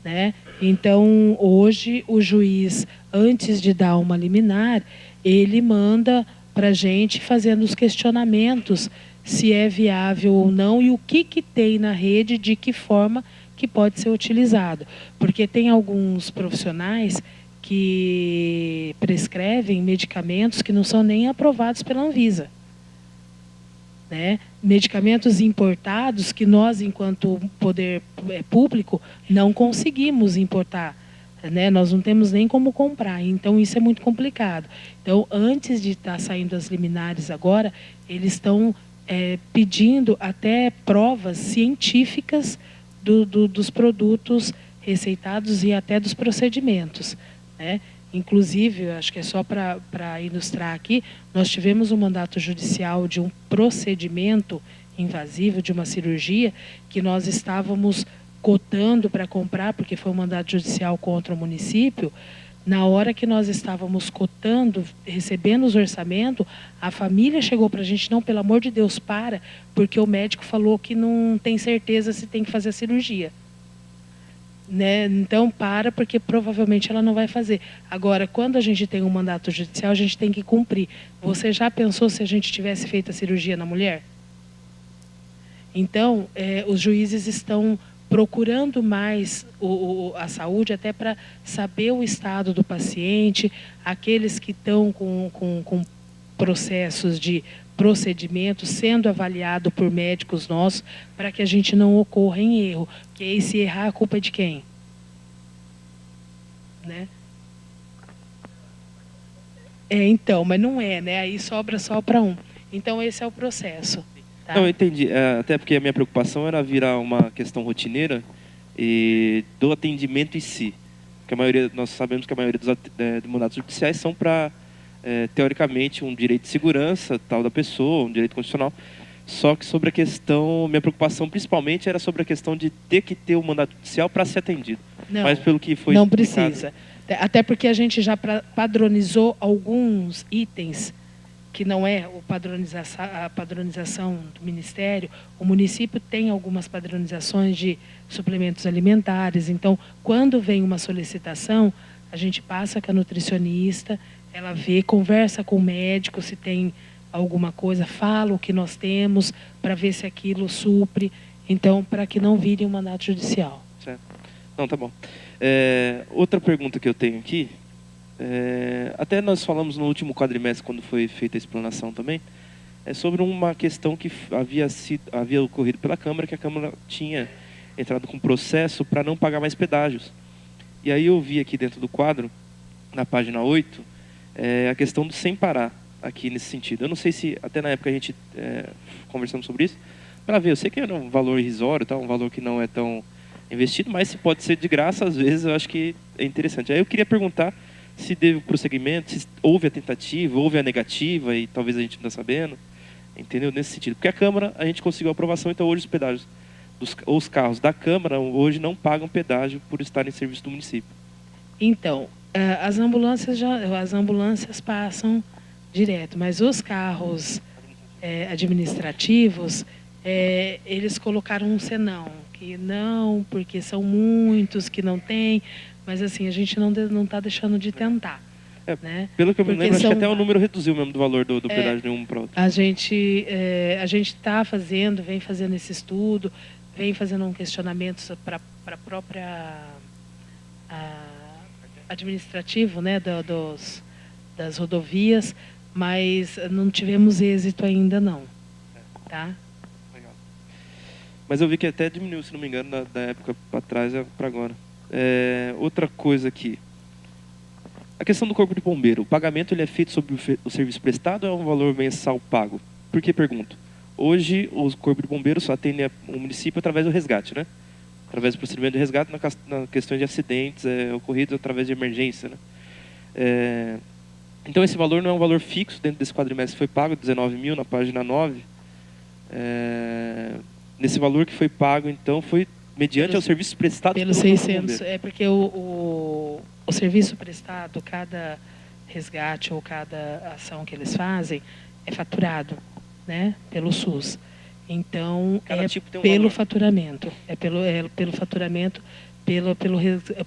Né? Então, hoje, o juiz, antes de dar uma liminar, ele manda para a gente fazendo os questionamentos se é viável ou não e o que tem na rede, de que forma que pode ser utilizado. Porque tem alguns profissionais que prescrevem medicamentos que não são nem aprovados pela Anvisa. né? Medicamentos importados que nós, enquanto poder público, não conseguimos importar, né? Nós não temos nem como comprar, então isso é muito complicado. Então, antes de estar saindo as liminares agora, eles estão pedindo até provas científicas dos produtos receitados e até dos procedimentos, né? Inclusive, acho que é só para ilustrar aqui, nós tivemos um mandato judicial de um procedimento invasivo, de uma cirurgia, que nós estávamos cotando para comprar, porque foi um mandato judicial contra o município. Na hora que nós estávamos cotando, recebendo os orçamentos, a família chegou para a gente, não, pelo amor de Deus, porque o médico falou que não tem certeza se tem que fazer a cirurgia. Né? Então, porque provavelmente ela não vai fazer. Agora, quando a gente tem um mandato judicial, a gente tem que cumprir. Você já pensou se a gente tivesse feito a cirurgia na mulher? Então, os juízes estão procurando mais a saúde, até para saber o estado do paciente, aqueles que estão com processos de procedimento sendo avaliado por médicos nossos, para que a gente não ocorra em erro. Porque aí, se errar, a culpa é de quem? Né? Então, mas não é, né? Aí sobra só para um. Então, esse é o processo. Tá? Não, eu entendi. Até porque a minha preocupação era virar uma questão rotineira do atendimento em si. Porque nós sabemos que a maioria dos mandatos judiciais são para, teoricamente, um direito de segurança tal da pessoa, um direito constitucional. Só que sobre a questão, minha preocupação principalmente era sobre a questão de ter que ter o mandato judicial para ser atendido. Não, mas pelo que foi não explicado, precisa. Até porque a gente já padronizou alguns itens que não é a padronização do Ministério. O município tem algumas padronizações de suplementos alimentares. Então, quando vem uma solicitação, a gente passa com a nutricionista, ela vê, conversa com o médico se tem alguma coisa, fala o que nós temos, para ver se aquilo supre. Então, para que não vire um mandato judicial. Certo. Não, tá bom. Outra pergunta que eu tenho aqui, até nós falamos no último quadrimestre, quando foi feita a explanação também, é sobre uma questão que havia ocorrido pela Câmara, que a Câmara tinha entrado com processo para não pagar mais pedágios. E aí eu vi aqui dentro do quadro, na página 8, a questão do sem parar, aqui nesse sentido. Eu não sei se, até na época a gente conversamos sobre isso, para ver, eu sei que é um valor irrisório, tá? Um valor que não é tão investido, mas se pode ser de graça, às vezes eu acho que é interessante. Aí eu queria perguntar se teve prosseguimento, se houve a tentativa, houve a negativa, e talvez a gente não está sabendo, entendeu? Nesse sentido. Porque a Câmara, a gente conseguiu a aprovação, então hoje os pedágios, os carros da Câmara, hoje não pagam pedágio por estar em serviço do município. Então, as ambulâncias passam direto, mas os carros administrativos, eles colocaram um senão, que não, porque são muitos que não tem, mas assim, a gente não está deixando de tentar. Né? Pelo que eu me lembro, acho que até o número reduziu mesmo do valor do pedágio de um para outro. A gente está vem fazendo esse estudo, vem fazendo um questionamento para a própria administrativo, né, das rodovias, mas não tivemos êxito ainda não. Tá? Legal. Mas eu vi que até diminuiu, se não me engano, da época para trás para agora. Outra coisa aqui. A questão do Corpo de Bombeiro. O pagamento ele é feito sobre o serviço prestado ou é um valor mensal pago? Por que pergunto? Hoje, o Corpo de Bombeiros só atende o município através do resgate, né? Através do procedimento de resgate na questão de acidentes ocorridos através de emergência, né? Então, esse valor não é um valor fixo dentro desse quadrimestre. Foi pago 19 mil na página 9. Nesse valor que foi pago, então, foi mediante ao serviço prestado pelos 600. Porque o serviço prestado, cada resgate ou cada ação que eles fazem, é faturado, né, pelo SUS. Então, tipo tem um pelo valor. Faturamento. Pelo faturamento,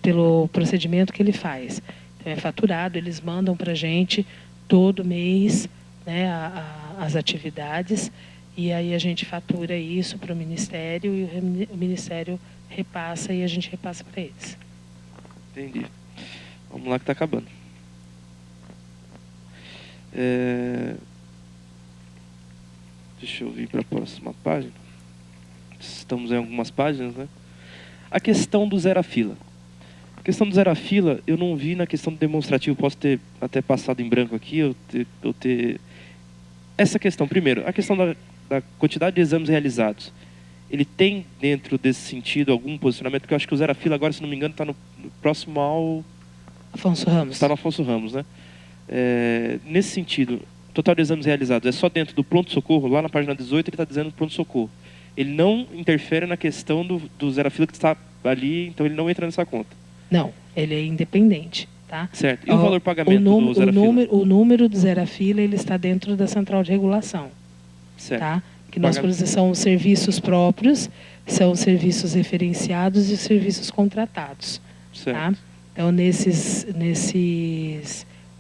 pelo procedimento que ele faz. Então, é faturado, eles mandam para a gente todo mês, né, as atividades, e aí a gente fatura isso para o Ministério e o Ministério repassa e a gente repassa para eles. Entendi. Vamos lá que está acabando. Deixa eu vir para a próxima página. Estamos em algumas páginas, né? A questão do zero a fila. A questão do zero a fila, eu não vi na questão do demonstrativo. Posso ter até passado em branco aqui, eu ter... Essa questão, primeiro, a questão da quantidade de exames realizados. Ele tem, dentro desse sentido, algum posicionamento? Porque eu acho que o zero a fila agora, se não me engano, está no próximo ao... Afonso Ramos. Está no Afonso Ramos, né? Nesse sentido, total de exames realizados é só dentro do pronto-socorro. Lá na página 18 ele está dizendo pronto-socorro. Ele não interfere na questão do zero a fila que está ali, então ele não entra nessa conta. Não, ele é independente, tá? Certo. E o valor de pagamento do zero a fila? O número do zero a fila, ele está dentro da central de regulação. Certo. Tá? Que nós são os serviços próprios, são os serviços referenciados e os serviços contratados. Certo. Tá? Então, nesses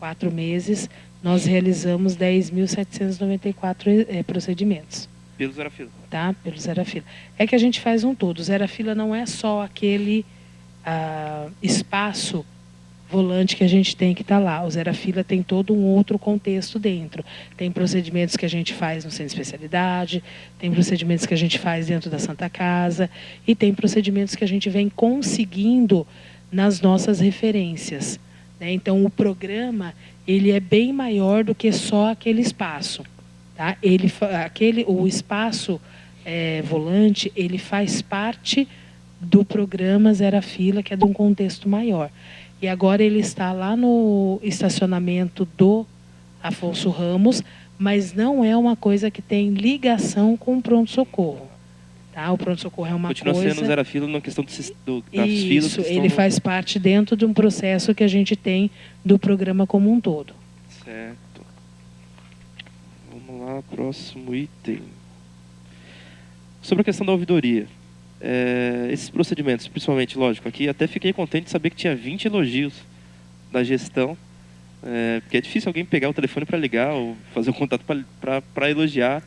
4 meses, nós realizamos 10.794 procedimentos. Pelo zero a fila. Tá? Pelo zero a fila. É que a gente faz um todo. O zero a fila não é só aquele espaço volante que a gente tem que estar lá. O zero a fila tem todo um outro contexto dentro. Tem procedimentos que a gente faz no centro de especialidade, tem procedimentos que a gente faz dentro da Santa Casa e tem procedimentos que a gente vem conseguindo nas nossas referências, né? Então, o programa ele é bem maior do que só aquele espaço. Tá? O espaço volante, ele faz parte do programa Zero a Fila, que é de um contexto maior. E agora ele está lá no estacionamento do Afonso Ramos, mas não é uma coisa que tem ligação com o pronto-socorro. Tá? O pronto-socorro é uma coisa... Continua sendo zero a fila na questão das filas. Isso, ele faz parte dentro de um processo que a gente tem do programa como um todo. Certo. Vamos lá, próximo item. Sobre a questão da ouvidoria. Esses procedimentos, principalmente, lógico, aqui até fiquei contente de saber que tinha 20 elogios da gestão, porque é difícil alguém pegar o telefone para ligar ou fazer um contato para elogiar.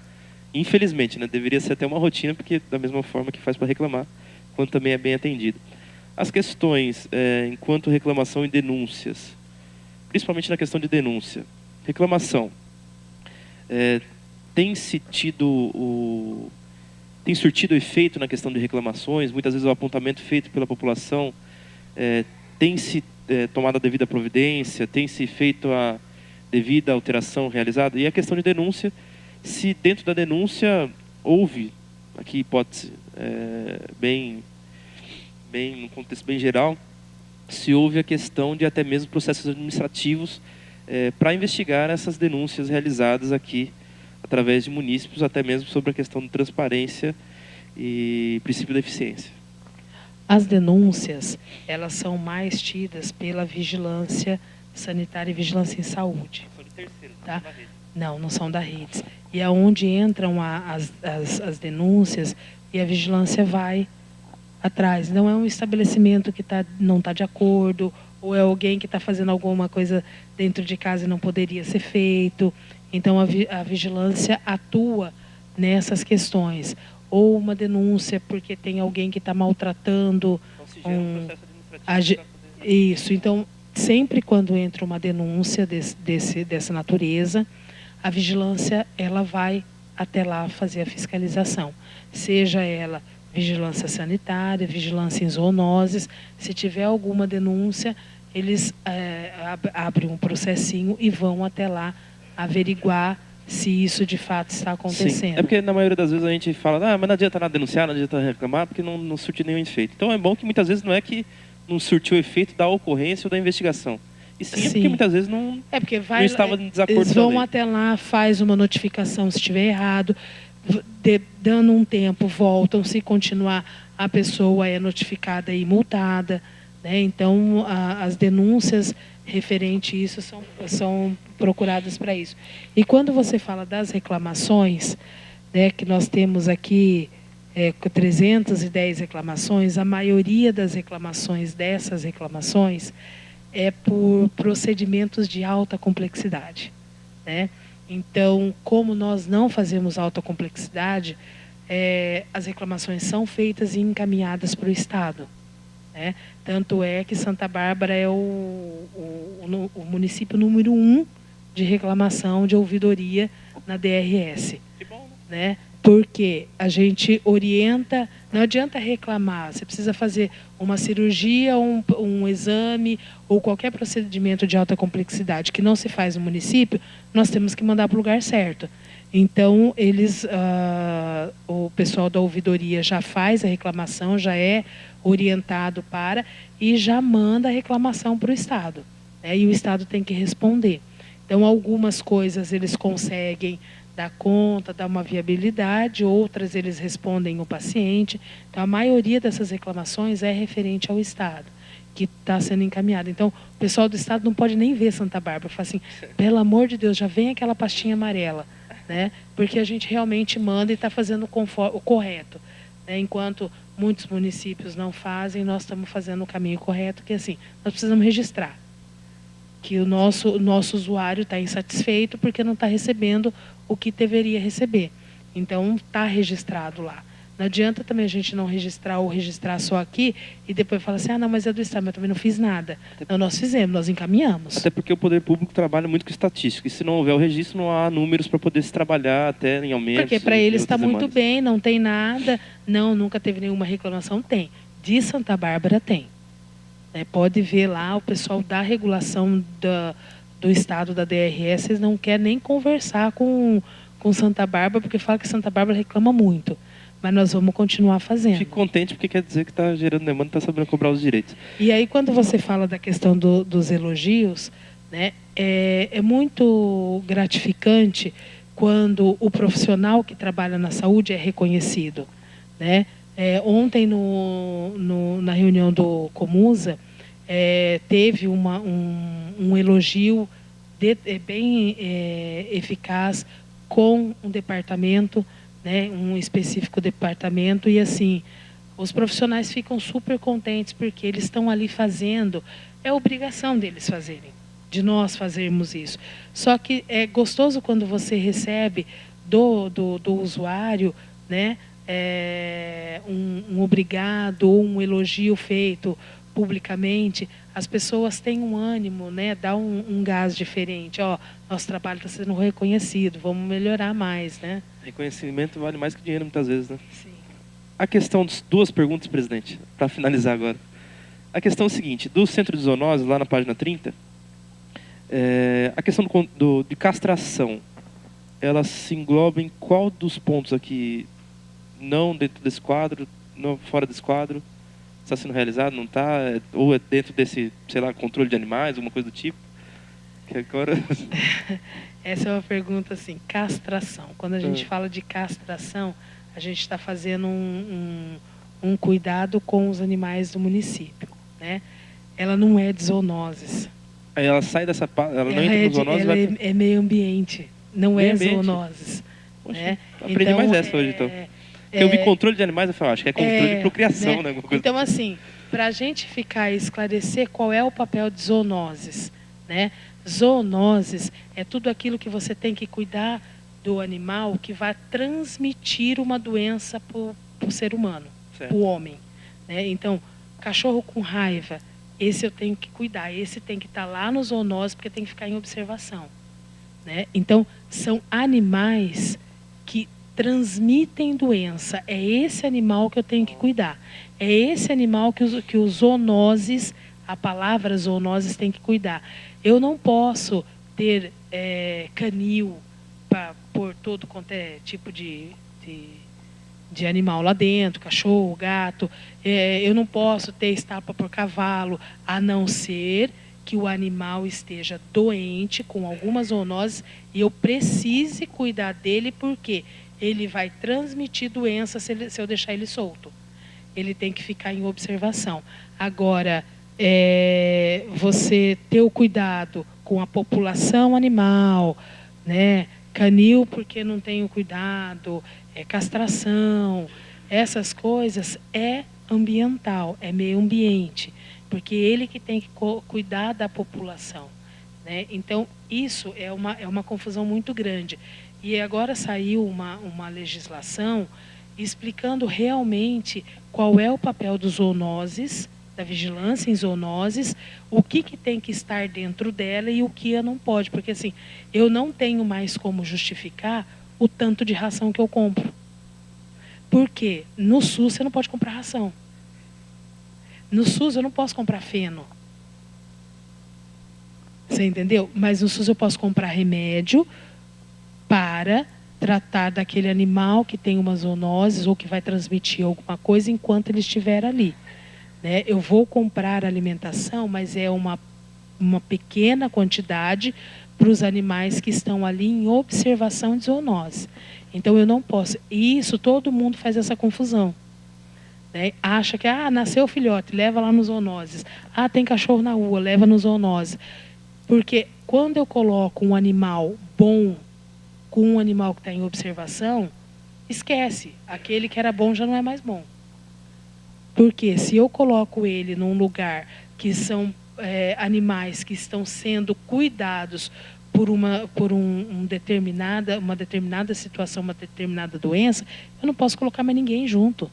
Infelizmente, né? Deveria ser até uma rotina, porque da mesma forma que faz para reclamar, quando também é bem atendido. As questões, enquanto reclamação e denúncias, principalmente na questão de denúncia. Reclamação. Tem surtido efeito na questão de reclamações, muitas vezes o apontamento feito pela população tem-se tomado a devida providência, tem-se feito a devida alteração realizada. E a questão de denúncia, se dentro da denúncia houve, aqui hipótese bem num contexto bem geral, se houve a questão de até mesmo processos administrativos para investigar essas denúncias realizadas aqui através de munícipes, até mesmo sobre a questão de transparência e princípio da eficiência. As denúncias, elas são mais tidas pela vigilância sanitária e vigilância em saúde. São de terceiros, tá? da rede. Não são da rede. E é onde entram as denúncias e a vigilância vai atrás. Não é um estabelecimento que não está de acordo, ou é alguém que está fazendo alguma coisa dentro de casa e não poderia ser feito. Então, a vigilância atua nessas questões. Ou uma denúncia porque tem alguém que está maltratando. Então, se gera um processo administrativo para poder... Isso. Então, sempre quando entra uma denúncia dessa natureza, a vigilância ela vai até lá fazer a fiscalização. Seja ela vigilância sanitária, vigilância em zoonoses. Se tiver alguma denúncia, eles abrem um processinho e vão até lá averiguar se isso de fato está acontecendo. Sim. É porque na maioria das vezes a gente fala, mas não adianta nada denunciar, não adianta reclamar, porque não surte nenhum efeito. Então é bom que muitas vezes não é que não surtiu o efeito da ocorrência ou da investigação. E sim, é porque muitas vezes não estava em desacordo. Eles vão até lá, faz uma notificação se estiver errado, dando um tempo, voltam, se continuar, a pessoa é notificada e multada. Né? Então, as denúncias referente a isso são procuradas para isso. E quando você fala das reclamações, né, que nós temos aqui 310 reclamações, a maioria das reclamações dessas reclamações é por procedimentos de alta complexidade. Né? Então, como nós não fazemos alta complexidade, as reclamações são feitas e encaminhadas para o Estado. Né? Tanto é que Santa Bárbara é o município número 1 de reclamação de ouvidoria na DRS. Que bom, né? né? Porque a gente orienta, não adianta reclamar, você precisa fazer uma cirurgia, um exame ou qualquer procedimento de alta complexidade que não se faz no município, nós temos que mandar para o lugar certo. Então, o pessoal da ouvidoria já faz a reclamação, já é orientado para e já manda a reclamação para o Estado, né? E o Estado tem que responder. Então, algumas coisas eles conseguem dar conta, dar uma viabilidade, outras eles respondem o paciente. Então, a maioria dessas reclamações é referente ao Estado, que está sendo encaminhado. Então, o pessoal do Estado não pode nem ver Santa Bárbara. Fala assim, pelo amor de Deus, já vem aquela pastinha amarela, né? Porque a gente realmente manda e está fazendo o correto, né? Enquanto muitos municípios não fazem, nós estamos fazendo o caminho correto, que assim, nós precisamos registrar que o nosso usuário está insatisfeito porque não está recebendo o que deveria receber. Então, está registrado lá. Não adianta também a gente não registrar ou registrar só aqui e depois falar assim, não, mas é do Estado, mas eu também não fiz nada. Não, nós fizemos, nós encaminhamos. Até porque o poder público trabalha muito com estatística. E se não houver o registro, não há números para poder se trabalhar até em aumento. Porque para eles está muito bem, não tem nada. Não, nunca teve nenhuma reclamação. Tem. De Santa Bárbara tem. Pode ver lá, o pessoal da regulação do Estado, da DRS, eles não querem nem conversar com Santa Bárbara, porque fala que Santa Bárbara reclama muito. Mas nós vamos continuar fazendo. Fico contente porque quer dizer que está gerando demanda e está sabendo cobrar os direitos. E aí, quando você fala da questão dos elogios, né, é muito gratificante quando o profissional que trabalha na saúde é reconhecido, né? Ontem, na reunião do Comusa, teve um elogio bem eficaz com um departamento, né, um específico departamento, e assim, os profissionais ficam super contentes porque eles estão ali fazendo, é obrigação deles fazerem, de nós fazermos isso. Só que é gostoso quando você recebe do usuário, né, um obrigado ou um elogio feito publicamente, as pessoas têm um ânimo, né, dá um gás diferente. Nosso trabalho está sendo reconhecido, vamos melhorar mais, né? Reconhecimento vale mais que dinheiro muitas vezes, né? Sim. A questão dos duas perguntas, presidente, para finalizar agora. A questão é o seguinte, do centro de zoonose, lá na página 30, a questão de castração, ela se engloba em qual dos pontos aqui, não dentro desse quadro, não fora desse quadro? Está sendo realizado, não está? Ou é dentro desse, sei lá, controle de animais, alguma coisa do tipo? Que agora... Essa é uma pergunta assim, castração. Quando a gente fala de castração, a gente está fazendo um cuidado com os animais do município, né? Ela não é de zoonoses. Aí ela sai dessa... Ela não entra no zoonoses? Ela é meio ambiente, não é zoonoses. Poxa, né? aprendi então, mais essa hoje, então. Eu vi controle de animais, eu acho que é controle de procriação, né? Coisa então, assim, para a gente ficar e esclarecer qual é o papel de zoonoses, né? Zoonoses é tudo aquilo que você tem que cuidar do animal que vai transmitir uma doença para o ser humano, para o homem, né? Então, cachorro com raiva, esse eu tenho que cuidar, esse tem que estar lá no zoonose porque tem que ficar em observação, né? Então, são animais que transmitem doença. É esse animal que eu tenho que cuidar. É esse animal que os zoonoses, a palavra zoonoses, tem que cuidar. Eu não posso ter canil para pôr todo quanto é tipo de animal lá dentro, cachorro, gato. Eu não posso ter estátua por cavalo, a não ser que o animal esteja doente com alguma zoonose e eu precise cuidar dele porque ele vai transmitir doença se eu deixar ele solto. Ele tem que ficar em observação. Agora, você ter o cuidado com a população animal, né? Canil porque não tem o cuidado, castração, essas coisas é ambiental, é meio ambiente, porque ele que tem que cuidar da população, né? Então, isso é uma confusão muito grande. E agora saiu uma legislação explicando realmente qual é o papel dos zoonoses, da vigilância em zoonoses, o que tem que estar dentro dela e o que não pode. Porque assim, eu não tenho mais como justificar o tanto de ração que eu compro. Porque no SUS você não pode comprar ração. No SUS eu não posso comprar feno. Você entendeu? Mas no SUS eu posso comprar remédio para tratar daquele animal que tem uma zoonose ou que vai transmitir alguma coisa enquanto ele estiver ali. Né? Eu vou comprar alimentação, mas é uma pequena quantidade para os animais que estão ali em observação de zoonose. Então eu não posso. E isso todo mundo faz essa confusão. Né? Acha que nasceu o filhote, leva lá nos zoonoses. Tem cachorro na rua, leva nos zoonoses. Porque quando eu coloco um animal bom com um animal que está em observação, esquece. Aquele que era bom já não é mais bom. Porque se eu coloco ele num lugar que são animais que estão sendo cuidados por uma determinada situação, uma determinada doença, eu não posso colocar mais ninguém junto.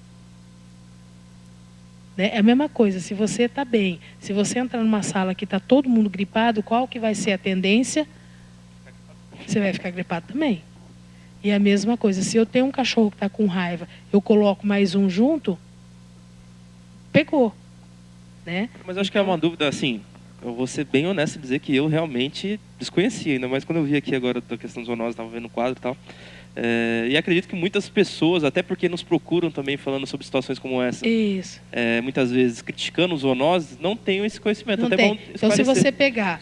Né? É a mesma coisa, se você está bem, se você entrar numa sala que está todo mundo gripado, qual que vai ser a tendência? Você vai ficar gripado também. E a mesma coisa, se eu tenho um cachorro que está com raiva, eu coloco mais um junto, pegou. Né? Mas eu acho que é uma dúvida, assim, eu vou ser bem honesto em dizer que eu realmente desconhecia, ainda mais quando eu vi aqui agora da questão dos zoonoses, estava vendo o quadro e tal. E acredito que muitas pessoas, até porque nos procuram também falando sobre situações como essa, muitas vezes criticando os zoonoses, não tenham esse conhecimento. Não até tem. Então, se você pegar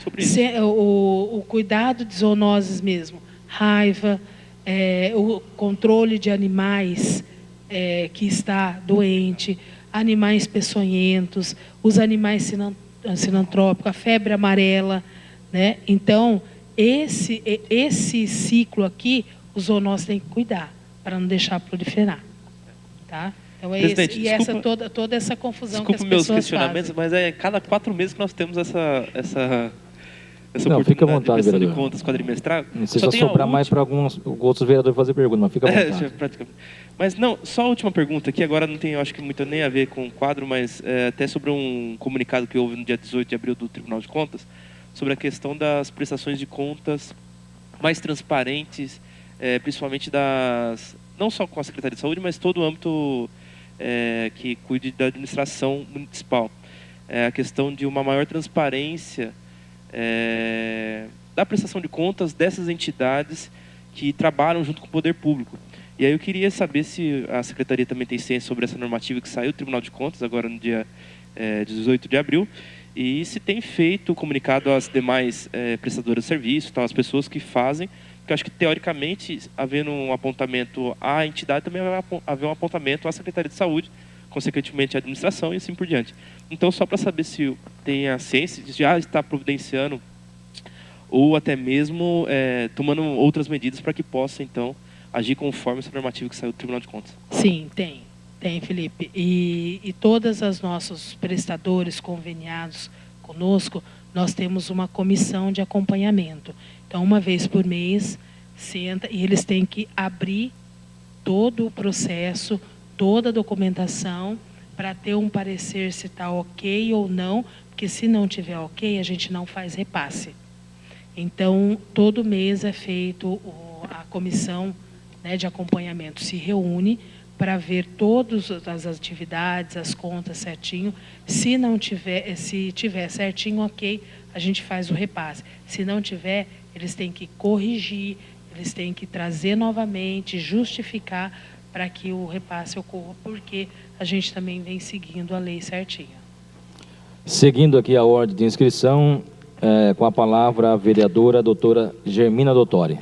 o cuidado de zoonoses mesmo, raiva, o controle de animais que está doente, animais peçonhentos, os animais sinantrópicos, a febre amarela, né? Então, esse ciclo aqui, os zoonoses têm que cuidar, para não deixar proliferar. Tá? Então, Presidente, e desculpa, toda essa confusão que as pessoas meus questionamentos, fazem. mas é cada 4 meses que nós temos essa não, oportunidade fica à vontade, de prestação de vereador. contas quadrimestral. Não precisa sobrar mais para alguns outros vereadores fazer pergunta, mas fica à vontade. Praticamente. Mas não, só a última pergunta, que agora não tem, eu acho que muito nem a ver com o quadro, mas até sobre um comunicado que houve no dia 18 de abril do Tribunal de Contas, sobre a questão das prestações de contas mais transparentes, principalmente não só com a Secretaria de Saúde, mas todo o âmbito que cuide da administração municipal. A questão de uma maior transparência da prestação de contas dessas entidades que trabalham junto com o poder público. E aí eu queria saber se a Secretaria também tem ciência sobre essa normativa que saiu do Tribunal de Contas, agora no dia 18 de abril, e se tem feito comunicado às demais prestadoras de serviço, às pessoas que fazem, porque eu acho que, teoricamente, havendo um apontamento à entidade, também vai haver um apontamento à Secretaria de Saúde, consequentemente à administração e assim por diante. Então, só para saber se tem a ciência de já está providenciando ou até mesmo tomando outras medidas para que possa, então, agir conforme essa normativa que saiu do Tribunal de Contas. Sim, tem, Felipe. E todas as nossos prestadores conveniados conosco, nós temos uma comissão de acompanhamento. Então, uma vez por mês, senta e eles têm que abrir todo o processo, toda a documentação, para ter um parecer se está ok ou não, porque se não tiver ok, a gente não faz repasse. Então, todo mês é feito, a comissão, né, de acompanhamento se reúne para ver todas as atividades, as contas certinho. Se tiver certinho, ok, a gente faz o repasse. Se não tiver, eles têm que corrigir, eles têm que trazer novamente, justificar para que o repasse ocorra, porque a gente também vem seguindo a lei certinha. Seguindo aqui a ordem de inscrição, com a palavra a vereadora doutora Germina Dottori.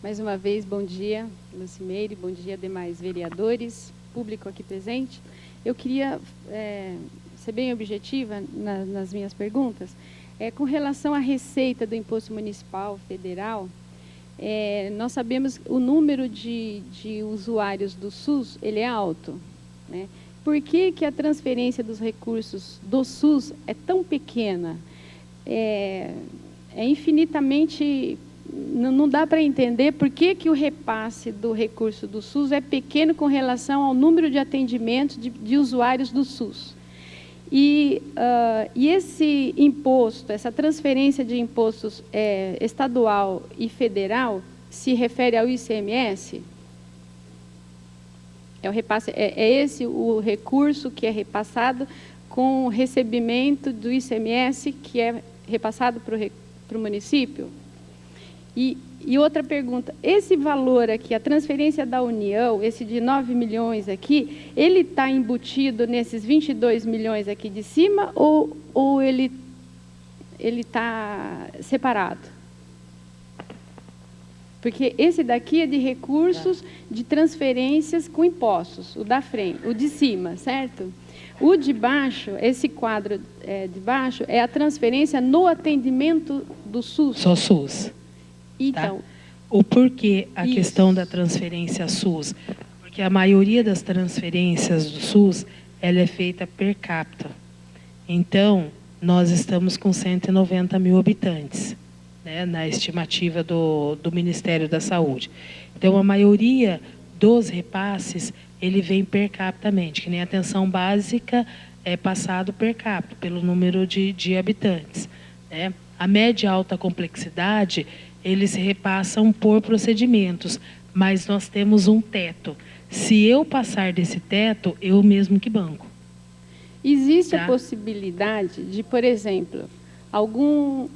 Mais uma vez, bom dia, Lucimeire, bom dia, demais vereadores, público aqui presente. Eu queria ser bem objetiva nas minhas perguntas. Com relação à receita do Imposto Municipal Federal, nós sabemos que o número de usuários do SUS ele é alto, né? Por que a transferência dos recursos do SUS é tão pequena? É infinitamente... Não dá para entender por que o repasse do recurso do SUS é pequeno com relação ao número de atendimentos de usuários do SUS. E esse imposto, essa transferência de impostos estadual e federal, se refere ao ICMS? É o repasse, é esse o recurso que é repassado com o recebimento do ICMS que é repassado para o município? E outra pergunta, esse valor aqui, a transferência da União, esse de 9 milhões aqui, ele está embutido nesses 22 milhões aqui de cima ou ele está separado? Porque esse daqui é de recursos de transferências com impostos, o da frente, o de cima, certo? O de baixo, esse quadro de baixo, é a transferência no atendimento do SUS. Só SUS. Então, tá? O porquê a isso. questão da transferência SUS? Porque a maioria das transferências do SUS, ela é feita per capita. Então, nós estamos com 190 mil habitantes, né, na estimativa do Ministério da Saúde. Então, a maioria dos repasses, ele vem per capitamente, que nem a atenção básica é passado per capita, pelo número de habitantes, né? A média e alta complexidade, eles repassam por procedimentos, mas nós temos um teto. Se eu passar desse teto, eu mesmo que banco. existe a possibilidade de, por exemplo, algum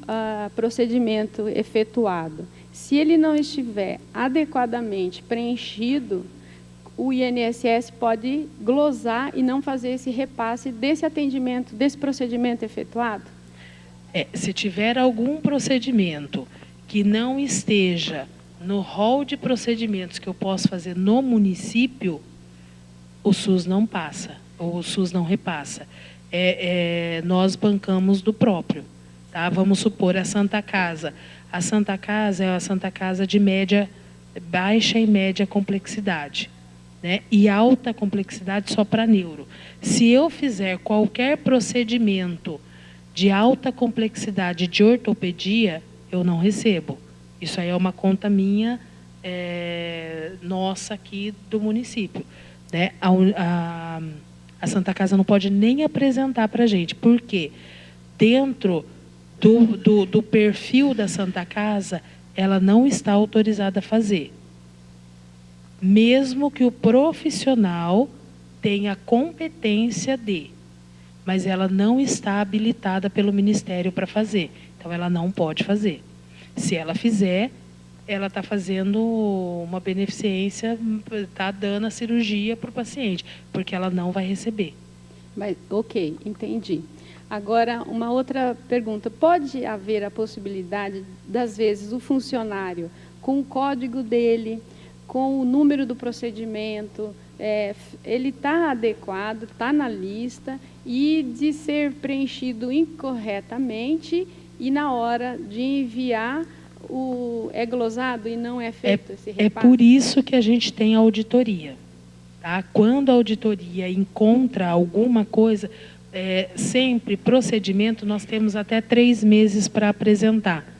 procedimento efetuado, se ele não estiver adequadamente preenchido, o INSS pode glosar e não fazer esse repasse desse atendimento, desse procedimento efetuado? Se tiver algum procedimento que não esteja no rol de procedimentos que eu posso fazer no município, o SUS não passa, ou o SUS não repassa. Nós bancamos do próprio. Tá? Vamos supor a Santa Casa. A Santa Casa é a Santa Casa de baixa e média complexidade, né? E alta complexidade só para neuro. Se eu fizer qualquer procedimento de alta complexidade de ortopedia, eu não recebo. Isso aí é uma conta minha, nossa aqui do município, né? A Santa Casa não pode nem apresentar para a gente, porque dentro do perfil da Santa Casa, ela não está autorizada a fazer. Mesmo que o profissional tenha competência mas ela não está habilitada pelo Ministério para fazer. Então, ela não pode fazer. Se ela fizer, ela está fazendo uma beneficência, está dando a cirurgia para o paciente, porque ela não vai receber. Mas, ok, entendi. Agora, uma outra pergunta. Pode haver a possibilidade, das vezes, o funcionário, com o código dele, com o número do procedimento, ele está adequado, está na lista, e de ser preenchido incorretamente, e na hora de enviar, é glosado e não é feito esse repasse? É por isso que a gente tem a auditoria. Tá? Quando a auditoria encontra alguma coisa, sempre procedimento, nós temos até 3 meses para apresentar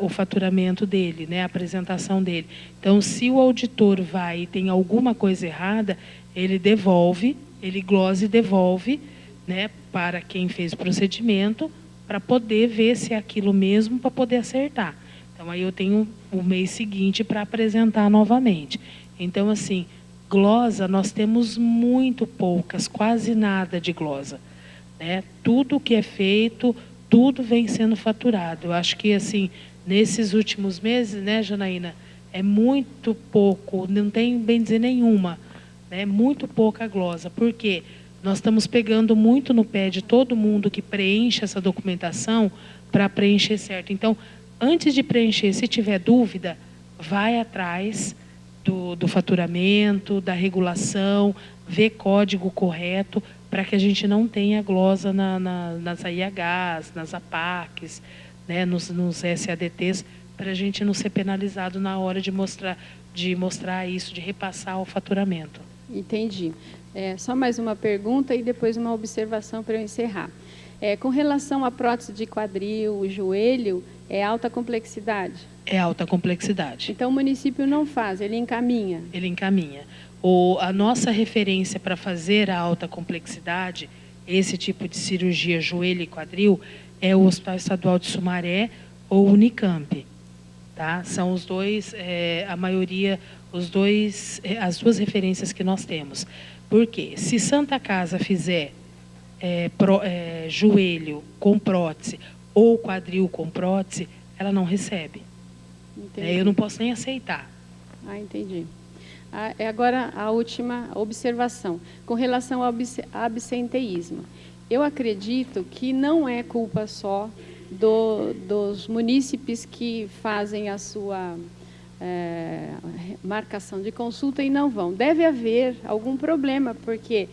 o faturamento dele, né, a apresentação dele. Então, se o auditor vai e tem alguma coisa errada, ele devolve, ele glosa e devolve, né, para quem fez o procedimento, para poder ver se é aquilo mesmo, para poder acertar. Então, aí eu tenho o mês seguinte para apresentar novamente. Então, assim, glosa, nós temos muito poucas, quase nada de glosa, né? Tudo que é feito, tudo vem sendo faturado. Eu acho que, assim, nesses últimos meses, né, Janaína, é muito pouco, não tem, bem dizer, nenhuma, né? Muito pouca glosa. Por quê? Nós estamos pegando muito no pé de todo mundo que preenche essa documentação para preencher certo. Então, antes de preencher, se tiver dúvida, vai atrás do faturamento, da regulação, vê código correto, para que a gente não tenha glosa nas AIHs, nas APACs, né, nos SADTs, para a gente não ser penalizado na hora de mostrar isso, de repassar o faturamento. Entendi. Só mais uma pergunta e depois uma observação para eu encerrar. Com relação à prótese de quadril, joelho, é alta complexidade? É alta complexidade. Então, o município não faz, ele encaminha? Ele encaminha. A nossa referência para fazer a alta complexidade esse tipo de cirurgia joelho e quadril é o Hospital Estadual de Sumaré ou Unicamp. Tá? São os dois, a maioria, as duas referências que nós temos. Por quê? Se Santa Casa fizer joelho com prótese ou quadril com prótese, ela não recebe. Eu não posso nem aceitar. Ah, entendi. Agora, a última observação. Com relação ao absenteísmo. Eu acredito que não é culpa só dos munícipes que fazem a sua marcação de consulta e não vão. Deve haver algum problema, porque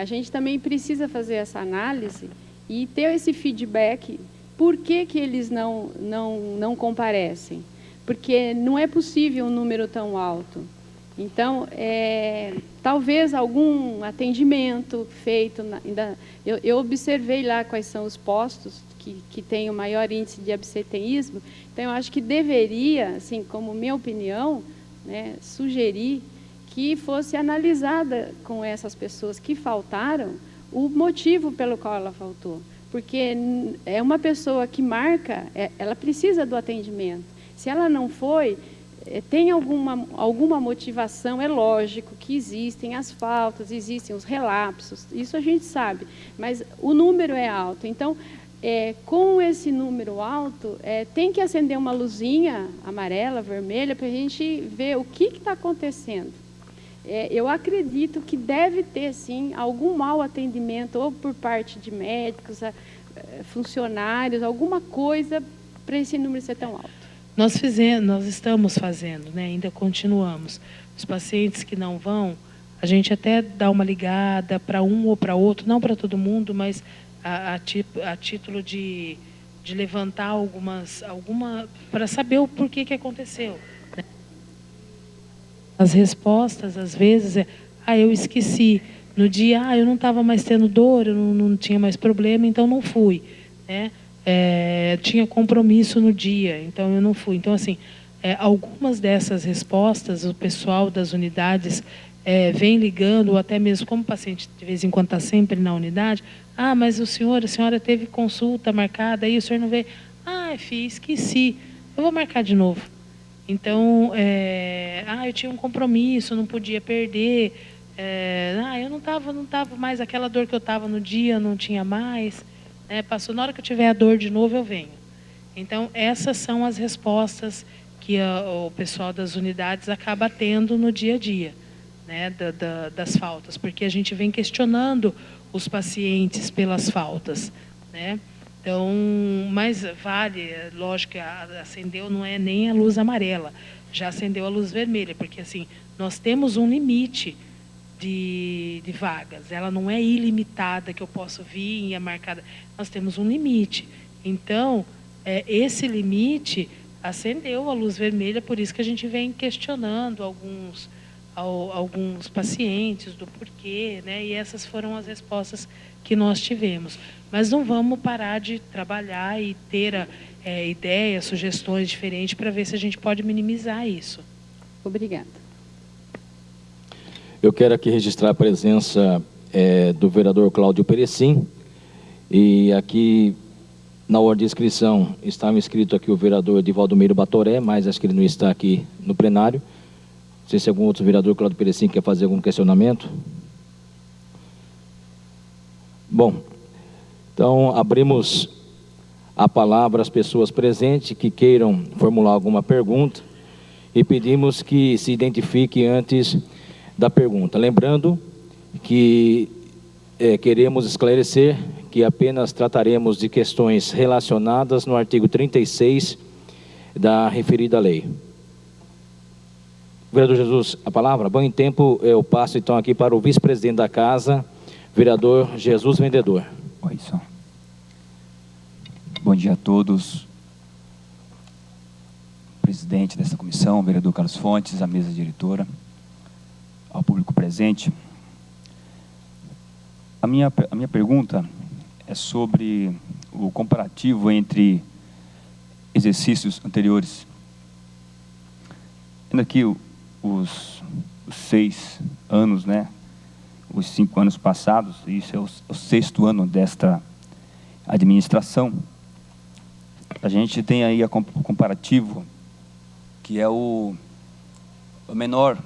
a gente também precisa fazer essa análise e ter esse feedback. Por que eles não comparecem? Porque não é possível um número tão alto. Então, talvez algum atendimento feito... Eu observei lá quais são os postos que têm o maior índice de absenteísmo. Então, eu acho que deveria, assim, como minha opinião, né, sugerir que fosse analisada com essas pessoas que faltaram o motivo pelo qual ela faltou. Porque é uma pessoa que marca, ela precisa do atendimento. Se ela não foi... tem alguma motivação, é lógico que existem as faltas, existem os relapsos, isso a gente sabe, mas o número é alto. Então, com esse número alto, tem que acender uma luzinha amarela, vermelha, para a gente ver o que está acontecendo. Eu acredito que deve ter, sim, algum mau atendimento, ou por parte de médicos, funcionários, alguma coisa para esse número ser tão alto. Nós estamos fazendo, né? Ainda continuamos. Os pacientes que não vão, a gente até dá uma ligada para um ou para outro, não para todo mundo, mas a título de levantar para saber o porquê que aconteceu. Né? As respostas, às vezes, eu esqueci. No dia, eu não estava mais tendo dor, eu não tinha mais problema, então não fui. Né? Tinha compromisso no dia, então eu não fui. Então, assim, algumas dessas respostas, o pessoal das unidades vem ligando, ou até mesmo como o paciente, de vez em quando está sempre na unidade, mas a senhora teve consulta marcada, aí o senhor não veio. Filho, esqueci, eu vou marcar de novo. Então, eu tinha um compromisso, não podia perder, eu não estava mais, aquela dor que eu estava no dia, não tinha mais. Passou, na hora que eu tiver a dor de novo, eu venho. Então, essas são as respostas que o pessoal das unidades acaba tendo no dia a dia, né, das faltas, porque a gente vem questionando os pacientes pelas faltas. Né? Então, mas vale, lógico que acendeu não é nem a luz amarela, já acendeu a luz vermelha, porque assim, nós temos um limite de vagas, ela não é ilimitada, que eu posso vir e é marcada, nós temos um limite. Então, esse limite acendeu a luz vermelha, por isso que a gente vem questionando alguns pacientes do porquê, né? E essas foram as respostas que nós tivemos. Mas não vamos parar de trabalhar e ter ideias, sugestões diferentes para ver se a gente pode minimizar isso. Obrigada. Eu quero aqui registrar a presença do vereador Cláudio Perecim, e aqui na ordem de inscrição estava inscrito aqui o vereador Edivaldo Meiro Batoré, mas acho que ele não está aqui no plenário. Não sei se algum outro vereador, Cláudio Perecim, quer fazer algum questionamento. Bom, então abrimos a palavra às pessoas presentes que queiram formular alguma pergunta e pedimos que se identifique antes da pergunta. Lembrando que queremos esclarecer que apenas trataremos de questões relacionadas no artigo 36 da referida lei. Vereador Jesus, a palavra. Bom, em tempo eu passo então aqui para o vice-presidente da casa, vereador Jesus Vendedor. Oi, só. Bom dia a todos. Presidente dessa comissão, vereador Carlos Fontes, a mesa diretora, ao público presente. A minha pergunta é sobre o comparativo entre exercícios anteriores. Tendo aqui os 6 anos, né, os 5 anos passados, isso é o 6º ano desta administração. A gente tem aí o comparativo, que é a menor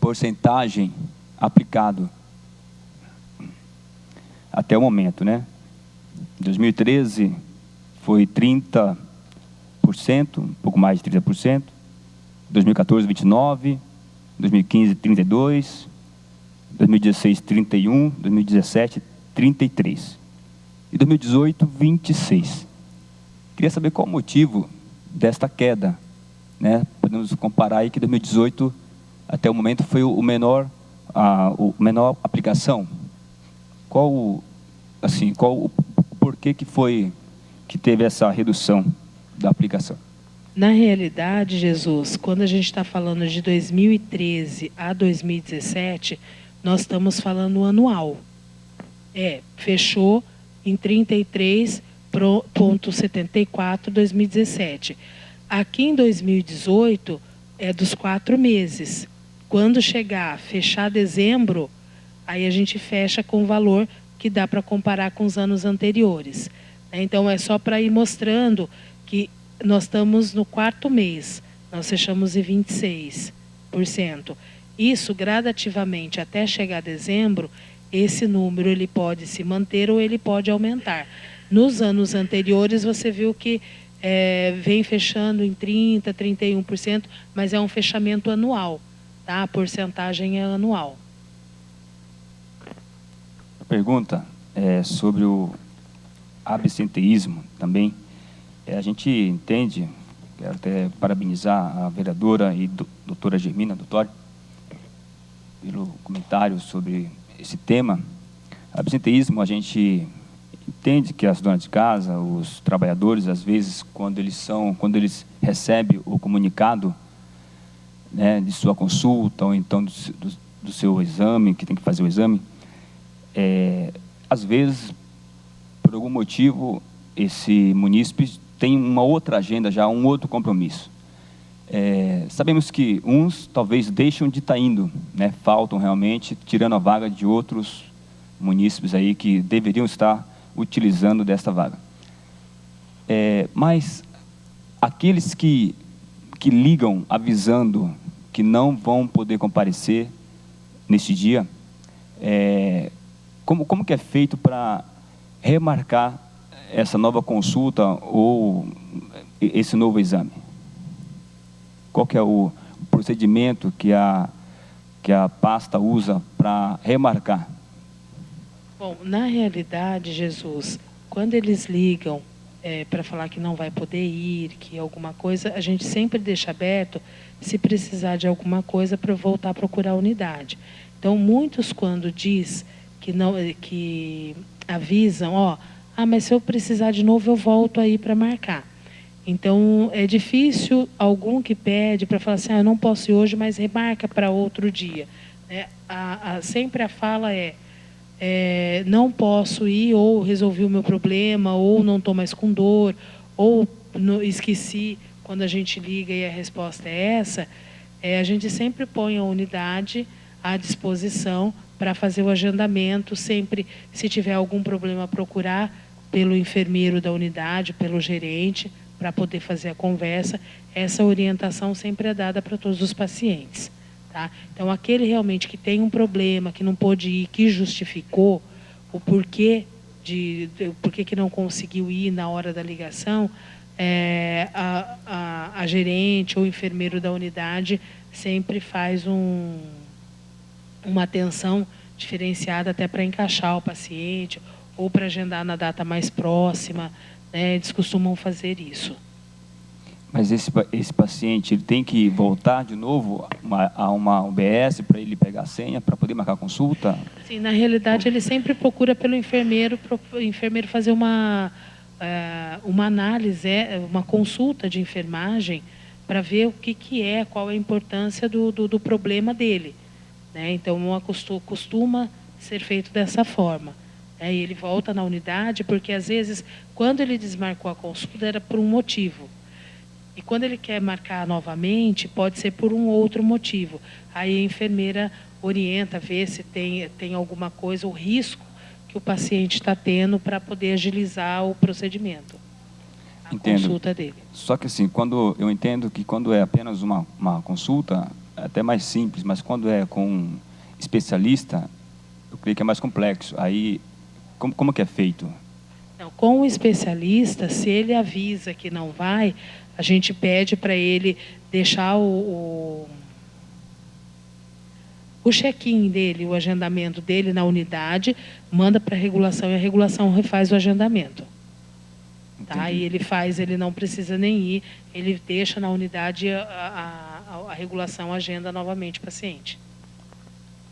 porcentagem aplicado até o momento, né? Em 2013 foi 30%, um pouco mais de 30%. 2014, 29%. 2015, 32%. 2016, 31%. 2017, 33%. E 2018, 26%. Queria saber qual o motivo desta queda, né? Podemos comparar aí que 2018, até o momento, foi o menor aplicação. Qual o porquê que teve essa redução da aplicação? Na realidade, Jesus, quando a gente está falando de 2013 a 2017, nós estamos falando anual. Fechou em 33,74 2017. Aqui em 2018 é dos 4 meses. Quando fechar dezembro, aí a gente fecha com o valor que dá para comparar com os anos anteriores. Então é só para ir mostrando que nós estamos no 4º mês, nós fechamos em 26%. Isso gradativamente até chegar dezembro, esse número ele pode se manter ou ele pode aumentar. Nos anos anteriores você viu que vem fechando em 30%, 31%, mas é um fechamento anual, tá? A porcentagem é anual. A pergunta é sobre o absenteísmo também. A gente entende, quero até parabenizar a vereadora e doutora Germina Dottori pelo comentário sobre esse tema. Absenteísmo, a gente entende que as donas de casa, os trabalhadores, às vezes, quando eles recebem o comunicado, né, de sua consulta ou então do seu exame, que tem que fazer o exame, às vezes, por algum motivo, esse munícipe tem uma outra agenda já, um outro compromisso. Sabemos que uns talvez deixam de estar indo, né, faltam realmente, tirando a vaga de outros munícipes aí que deveriam estar utilizando desta vaga. Mas aqueles que ligam avisando que não vão poder comparecer neste dia, como que é feito para remarcar essa nova consulta ou esse novo exame? Qual que é o procedimento que a pasta usa para remarcar? Bom, na realidade, Jesus, quando eles ligam para falar que não vai poder ir, que alguma coisa, a gente sempre deixa aberto, se precisar de alguma coisa, para voltar a procurar a unidade. Então, muitos quando diz que avisam, mas se eu precisar de novo, eu volto aí para marcar. Então, é difícil algum que pede para falar assim, eu não posso ir hoje, mas remarca para outro dia. Sempre a fala não posso ir, ou resolvi o meu problema, ou não estou mais com dor, ou esqueci quando a gente liga e a resposta é essa, a gente sempre põe a unidade à disposição para fazer o agendamento, sempre, se tiver algum problema, procurar pelo enfermeiro da unidade, pelo gerente, para poder fazer a conversa. Essa orientação sempre é dada para todos os pacientes. Tá? Então, aquele realmente que tem um problema, que não pôde ir, que justificou o porquê que não conseguiu ir na hora da ligação, a gerente ou enfermeiro da unidade sempre faz uma atenção diferenciada até para encaixar o paciente ou para agendar na data mais próxima, né? Eles costumam fazer isso. Mas esse paciente, ele tem que voltar de novo a uma UBS para ele pegar a senha, para poder marcar a consulta? Sim, na realidade, ele sempre procura pelo enfermeiro, para o enfermeiro fazer uma análise, uma consulta de enfermagem, para ver o que qual é a importância do problema dele. Né? Então, costuma ser feito dessa forma. E ele volta na unidade, porque às vezes, quando ele desmarcou a consulta, era por um motivo. E quando ele quer marcar novamente, pode ser por um outro motivo. Aí a enfermeira orienta, vê se tem alguma coisa, o risco que o paciente está tendo para poder agilizar o procedimento, a consulta dele. Só que assim, eu entendo que quando é apenas uma consulta, é até mais simples, mas quando é com um especialista, eu creio que é mais complexo. Aí, como que é feito? Não, com o especialista, se ele avisa que não vai, a gente pede para ele deixar o check-in dele, o agendamento dele na unidade, manda para a regulação e a regulação refaz o agendamento. Tá? E ele não precisa nem ir, ele deixa na unidade e a regulação agenda novamente o paciente.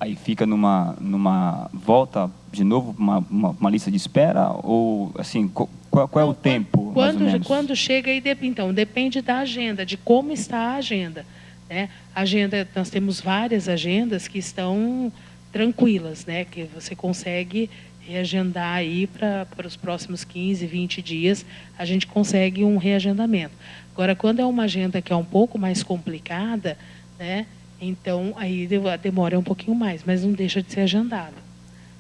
Aí fica numa volta de novo, uma lista de espera, ou assim, qual é o tempo, mais ou menos? Quando chega, então, depende da agenda, de como está a agenda. Né? Nós temos várias agendas que estão tranquilas, né? Que você consegue reagendar aí para os próximos 15, 20 dias, a gente consegue um reagendamento. Agora, quando é uma agenda que é um pouco mais complicada, né? Então, aí demora um pouquinho mais, mas não deixa de ser agendado.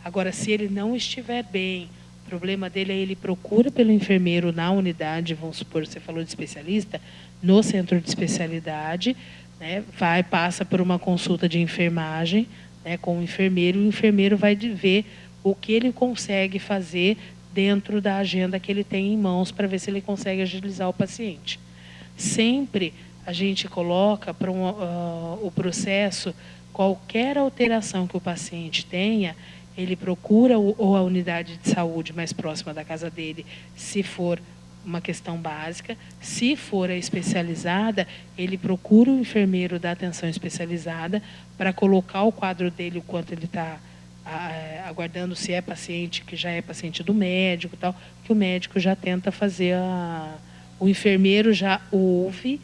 Agora, se ele não estiver bem, o problema dele é ele procura pelo enfermeiro na unidade, vamos supor, você falou de especialista, no centro de especialidade, né, passa por uma consulta de enfermagem, né, com o enfermeiro vai ver o que ele consegue fazer dentro da agenda que ele tem em mãos para ver se ele consegue agilizar o paciente. Sempre a gente coloca para o processo, qualquer alteração que o paciente tenha, ele procura ou a unidade de saúde mais próxima da casa dele, se for uma questão básica. Se for a especializada, ele procura o enfermeiro da atenção especializada para colocar o quadro dele, o quanto ele está aguardando, se é paciente, que já é paciente do médico, tal, que o médico já tenta fazer o enfermeiro já ouve,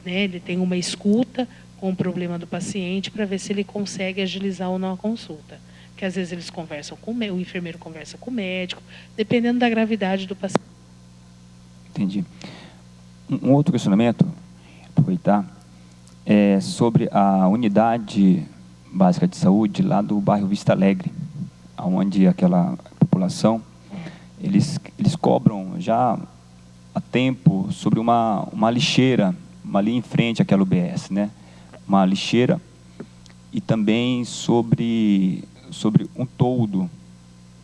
né, ele tem uma escuta com o problema do paciente para ver se ele consegue agilizar ou não a consulta. Porque às vezes eles conversam o enfermeiro conversa com o médico, dependendo da gravidade do paciente. Entendi. Um outro questionamento, aproveitar, é sobre a unidade básica de saúde lá do bairro Vista Alegre, onde aquela população, eles cobram já há tempo sobre uma lixeira, ali em frente àquela UBS, né? Uma lixeira, e também sobre um toldo,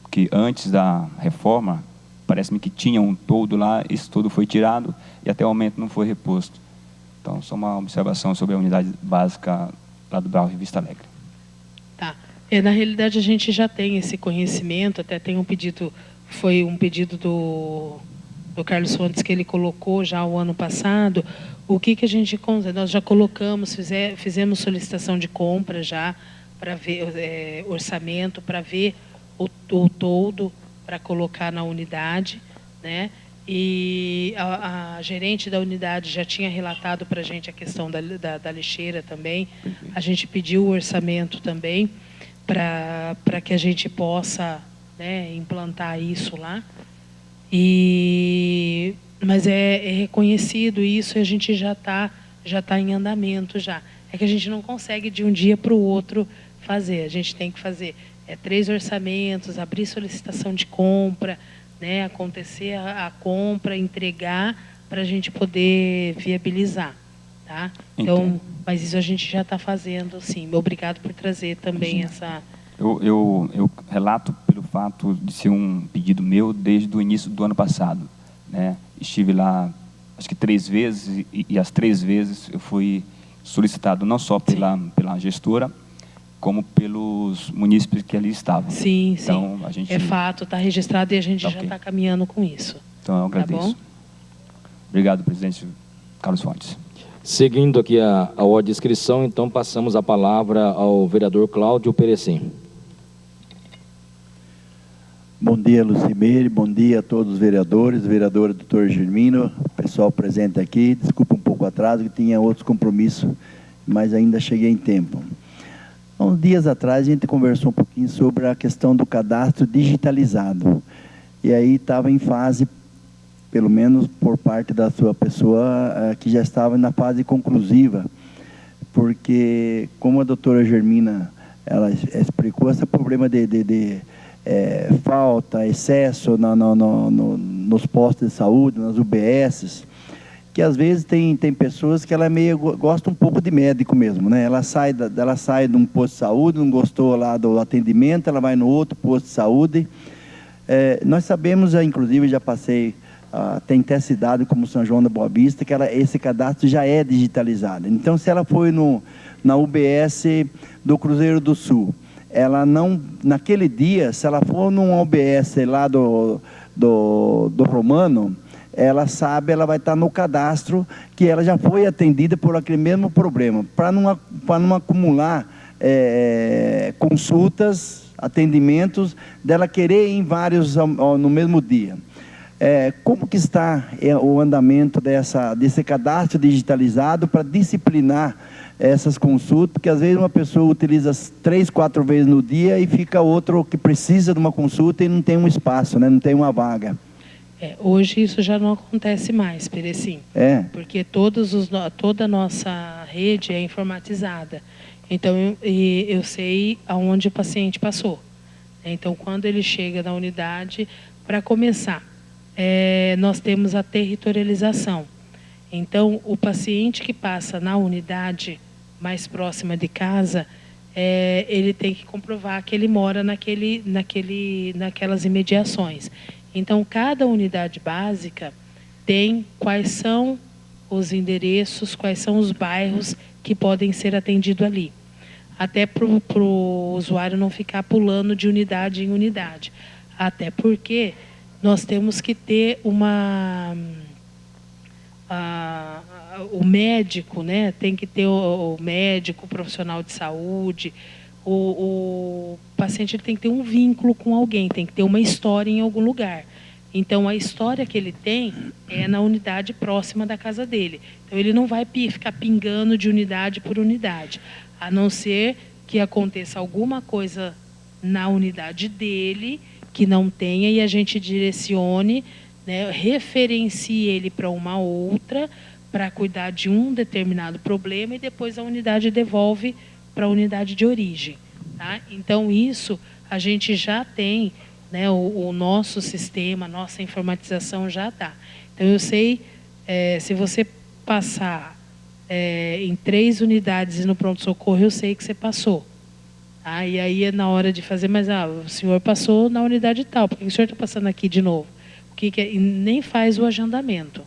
que antes da reforma, parece-me que tinha um toldo lá, esse toldo foi tirado e até o momento não foi reposto. Então, só uma observação sobre a unidade básica lá do bairro Vista Alegre. Tá. Na realidade, a gente já tem esse conhecimento, até tem um pedido, foi um pedido do Carlos Fontes que ele colocou já o ano passado. O que a gente... Nós já colocamos, fizemos solicitação de compra já, para ver orçamento, para ver o toldo, para colocar na unidade, né? E a gerente da unidade já tinha relatado para a gente a questão da lixeira também. A gente pediu o orçamento também para que a gente possa, né, implantar isso lá. Mas é reconhecido isso e a gente já tá em andamento já. É que a gente não consegue de um dia para o outro fazer. A gente tem que fazer 3 orçamentos, abrir solicitação de compra, né, acontecer a compra, entregar para a gente poder viabilizar, tá? Então, mas isso a gente já está fazendo, sim. Obrigado por trazer também essa... Eu relato pelo fato de ser um pedido meu desde o início do ano passado, né? Estive lá, acho que 3 vezes, e as 3 vezes eu fui solicitado não só pela gestora, como pelos munícipes que ali estavam. Sim, então, sim. A gente... É fato, está registrado e a gente já está caminhando com isso. Então, eu agradeço. Tá bom? Obrigado, presidente Carlos Fontes. Seguindo aqui a ordem de inscrição, então passamos a palavra ao vereador Cláudio Perecim. Bom dia, Lucimeire. Bom dia a todos os vereadores, vereadora doutor Germino, pessoal presente aqui. Desculpa um pouco o atraso, que tinha outros compromissos, mas ainda cheguei em tempo. Há uns dias atrás, a gente conversou um pouquinho sobre a questão do cadastro digitalizado. E aí estava em fase, pelo menos por parte da sua pessoa, que já estava na fase conclusiva, porque, como a doutora Germina ela explicou esse problema de falta, excesso nos postos de saúde, nas UBSs, que às vezes tem pessoas que ela gosta um pouco de médico mesmo, né? Ela sai de um posto de saúde, não gostou lá do atendimento, ela vai no outro posto de saúde. Nós sabemos, inclusive já passei, tem até cidade como São João da Boa Vista, que esse cadastro já é digitalizado. Então, se ela foi na UBS do Cruzeiro do Sul, ela não, naquele dia, se ela for num UBS lá do Romano, ela sabe, ela vai estar no cadastro que ela já foi atendida por aquele mesmo problema, para não acumular consultas, atendimentos, dela querer ir em vários no mesmo dia. Como que está o andamento desse cadastro digitalizado para disciplinar essas consultas, porque às vezes uma pessoa utiliza 3, 4 vezes no dia e fica outro que precisa de uma consulta e não tem um espaço, né? Não tem uma vaga. Hoje isso já não acontece mais, Perecim. Porque toda a nossa rede é informatizada. Então, eu sei aonde o paciente passou. Então, quando ele chega na unidade, para começar, nós temos a territorialização. Então, o paciente que passa na unidade mais próxima de casa, ele tem que comprovar que ele mora naquelas imediações. Então, cada unidade básica tem quais são os endereços, quais são os bairros que podem ser atendidos ali. Até para o usuário não ficar pulando de unidade em unidade. Até porque nós temos que ter o médico, né? Tem que ter o médico, o profissional de saúde. O paciente ele tem que ter um vínculo com alguém, tem que ter uma história em algum lugar. Então, a história que ele tem é na unidade próxima da casa dele. Então, ele não vai ficar pingando de unidade por unidade, a não ser que aconteça alguma coisa na unidade dele que não tenha e a gente direcione, né, referencie ele para uma outra para cuidar de um determinado problema e depois a unidade devolve para a unidade de origem. Tá? Então, isso a gente já tem, né, o nosso sistema, a nossa informatização já está. Então, eu sei, se você passar em 3 unidades no pronto-socorro, eu sei que você passou. Tá? E aí, na hora de fazer, mas o senhor passou na unidade tal, por que o senhor está passando aqui de novo? E nem faz o agendamento.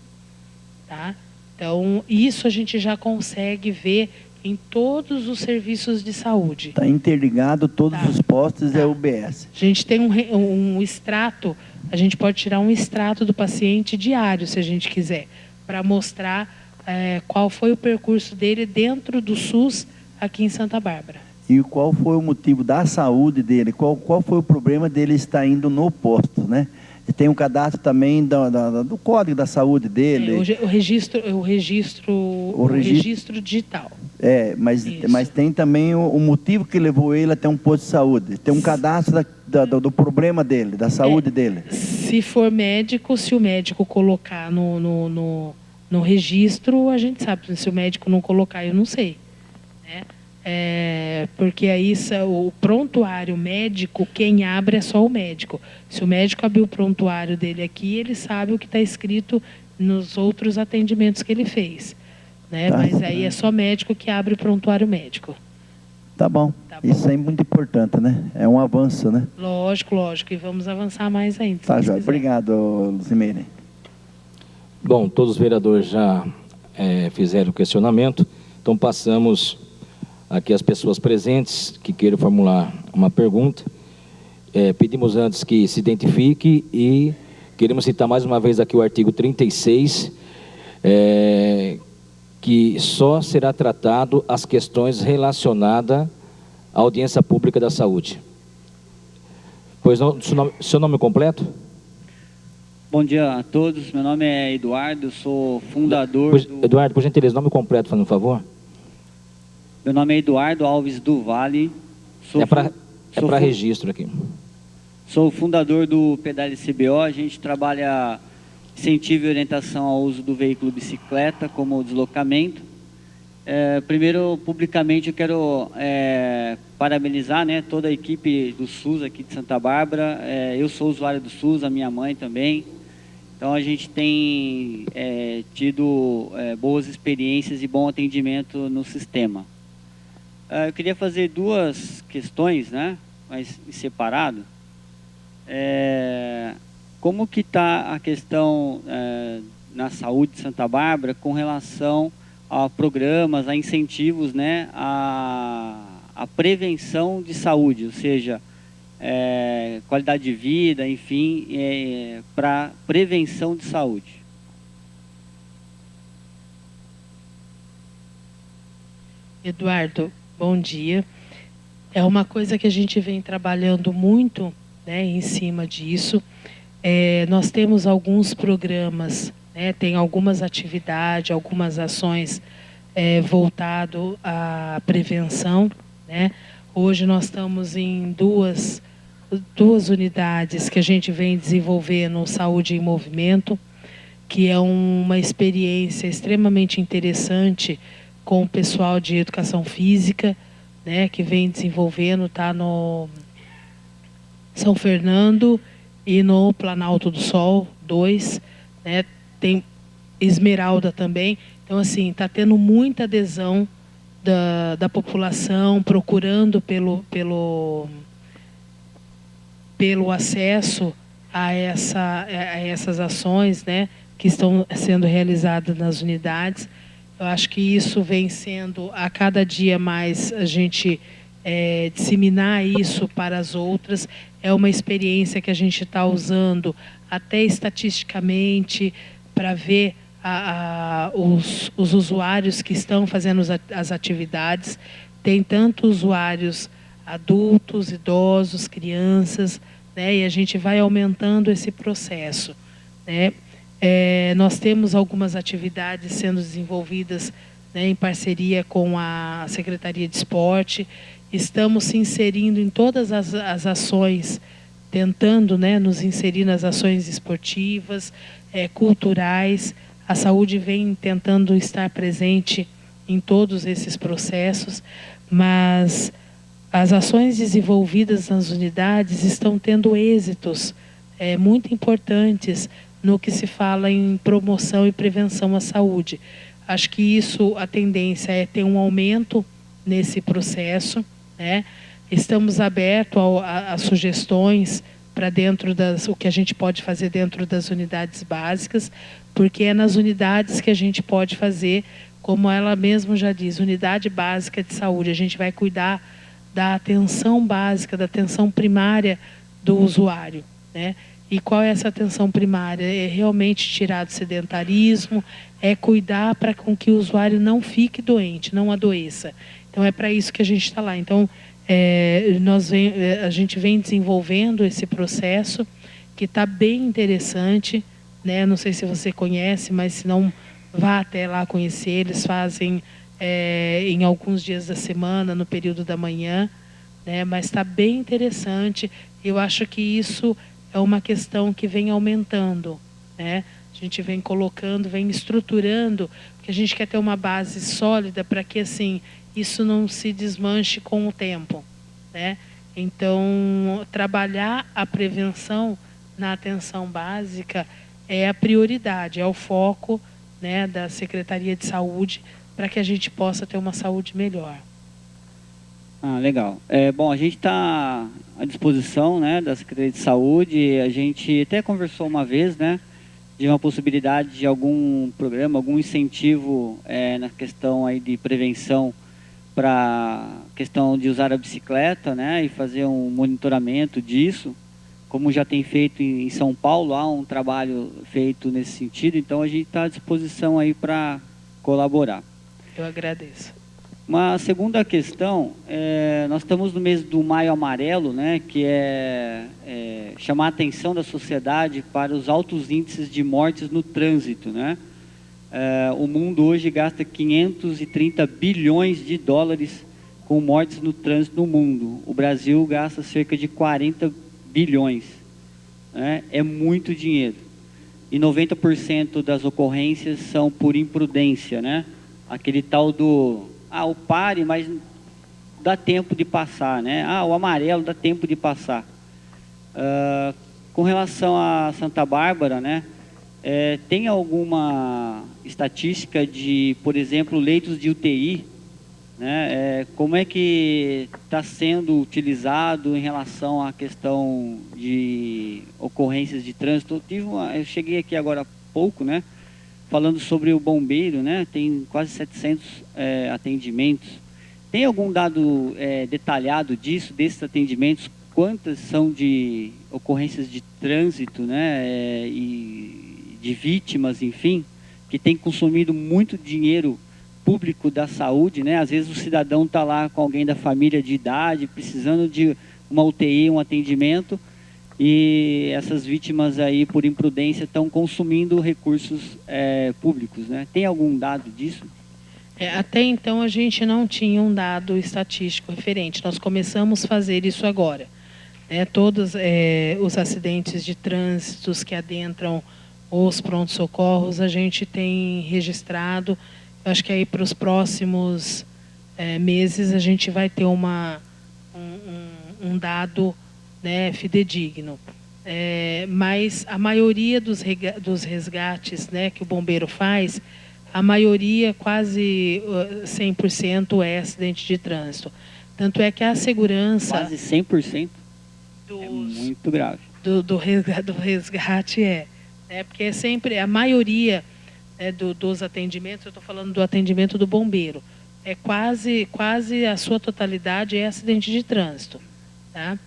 Tá? Então, isso a gente já consegue ver em todos os serviços de saúde. Está interligado todos os postos da UBS. A gente tem um extrato, a gente pode tirar um extrato do paciente diário, se a gente quiser, para mostrar qual foi o percurso dele dentro do SUS aqui em Santa Bárbara. E qual foi o motivo da saúde dele, qual foi o problema dele estar indo no posto, né? Tem um cadastro também do código da saúde dele. O registro digital. Mas tem também o motivo que levou ele até um posto de saúde. Tem um cadastro do problema dele, da saúde dele. Se for médico, se o médico colocar no registro, a gente sabe. Se o médico não colocar, eu não sei. Né? Porque aí o prontuário médico, quem abre é só o médico. Se o médico abrir o prontuário dele aqui, ele sabe o que está escrito nos outros atendimentos que ele fez. Né? Mas aí é só médico que abre o prontuário médico. Tá bom. Isso é muito importante, né? É um avanço, né? Lógico. E vamos avançar mais ainda. Tá, João. Obrigado, Lucimeire. Bom, todos os vereadores já fizeram o questionamento, então passamos aqui as pessoas presentes que queiram formular uma pergunta. Pedimos antes que se identifique e queremos citar mais uma vez aqui o artigo 36, que só será tratado as questões relacionadas à audiência pública da saúde. Pois não, seu nome completo? Bom dia a todos, meu nome é Eduardo, sou fundador Eduardo, por gentileza, nome completo, fazendo um favor. Meu nome é Eduardo Alves do Vale. É para registro aqui. Sou o fundador do Pedale CBO. A gente trabalha incentivo e orientação ao uso do veículo bicicleta como deslocamento. Primeiro, publicamente, eu quero parabenizar, né, toda a equipe do SUS aqui de Santa Bárbara. Eu sou usuário do SUS, a minha mãe também. Então, a gente tem tido boas experiências e bom atendimento no sistema. Eu queria fazer duas questões, né, mas em separado. Como que está a questão na saúde de Santa Bárbara com relação a programas, a incentivos, né, a prevenção de saúde, ou seja, qualidade de vida, enfim, para prevenção de saúde? Eduardo, bom dia. É uma coisa que a gente vem trabalhando muito, né, em cima disso. Nós temos alguns programas, né, tem algumas atividades, algumas ações voltado à prevenção, né? Hoje nós estamos em duas unidades que a gente vem desenvolvendo Saúde em Movimento, que é uma experiência extremamente interessante com o pessoal de educação física, né, que vem desenvolvendo, está no São Fernando e no Planalto do Sol 2, né, tem Esmeralda também. Então, assim, está tendo muita adesão da população, procurando pelo acesso a essas ações, né, que estão sendo realizadas nas unidades. Eu acho que isso vem sendo, a cada dia mais, a gente disseminar isso para as outras. É uma experiência que a gente está usando até estatisticamente para ver os usuários que estão fazendo as atividades. Tem tanto usuários adultos, idosos, crianças, né, e a gente vai aumentando esse processo, né. Nós temos algumas atividades sendo desenvolvidas, né, em parceria com a Secretaria de Esporte. Estamos se inserindo em todas as ações, tentando, né, nos inserir nas ações esportivas, culturais. A saúde vem tentando estar presente em todos esses processos, mas as ações desenvolvidas nas unidades estão tendo êxitos muito importantes no que se fala em promoção e prevenção à saúde. Acho que isso, a tendência é ter um aumento nesse processo, né? Estamos abertos a sugestões para o que a gente pode fazer dentro das unidades básicas, porque é nas unidades que a gente pode fazer, como ela mesma já diz, unidade básica de saúde. A gente vai cuidar da atenção básica, da atenção primária do usuário, né? E qual é essa atenção primária? É realmente tirar do sedentarismo, é cuidar para com que o usuário não fique doente, não adoeça. Então, é para isso que a gente está lá. Então, a gente vem desenvolvendo esse processo que está bem interessante, né? Não sei se você conhece, mas se não, vá até lá conhecer. Eles fazem em alguns dias da semana, no período da manhã, né? Mas está bem interessante. Eu acho que isso é uma questão que vem aumentando, né? A gente vem colocando, vem estruturando, porque a gente quer ter uma base sólida para que, assim, isso não se desmanche com o tempo, né? Então, trabalhar a prevenção na atenção básica é a prioridade, é o foco, né, da Secretaria de Saúde, para que a gente possa ter uma saúde melhor. Legal. Bom, a gente está à disposição, né, da Secretaria de Saúde. A gente até conversou uma vez, né, de uma possibilidade de algum programa, algum incentivo na questão aí de prevenção para questão de usar a bicicleta, né, e fazer um monitoramento disso, como já tem feito em São Paulo. Há um trabalho feito nesse sentido. Então a gente está à disposição aí para colaborar. Eu agradeço. Uma segunda questão, nós estamos no mês do Maio Amarelo, né, que é chamar a atenção da sociedade para os altos índices de mortes no trânsito, né? O mundo hoje gasta 530 bilhões de dólares com mortes no trânsito no mundo. O Brasil gasta cerca de 40 bilhões, né? É muito dinheiro. E 90% das ocorrências são por imprudência, né? aquele tal do, o pare, mas dá tempo de passar, né? O amarelo dá tempo de passar. Com relação a Santa Bárbara, né? Tem alguma estatística de, por exemplo, leitos de UTI, né? Como é que está sendo utilizado em relação à questão de ocorrências de trânsito? Eu cheguei aqui agora há pouco, né? Falando sobre o bombeiro, né? Tem quase 700 atendimentos. Tem algum dado detalhado desses atendimentos? Quantas são de ocorrências de trânsito, né? E de vítimas, enfim, que tem consumido muito dinheiro público da saúde, né? Às vezes o cidadão está lá com alguém da família de idade, precisando de uma UTI, um atendimento, e essas vítimas aí, por imprudência, estão consumindo recursos públicos, né? Tem algum dado disso? Até então a gente não tinha um dado estatístico referente. Nós começamos a fazer isso agora. Todos os acidentes de trânsito que adentram os prontos-socorros, a gente tem registrado. Eu acho que aí para os próximos meses a gente vai ter um dado, né, fidedigno. Mas a maioria dos resgates, né, que o bombeiro faz, a maioria, quase 100%, é acidente de trânsito. Tanto é que a segurança... Quase 100%? É muito grave. Do resgate porque é sempre a maioria dos atendimentos, eu estou falando do atendimento do bombeiro, quase a sua totalidade é acidente de trânsito. Tá?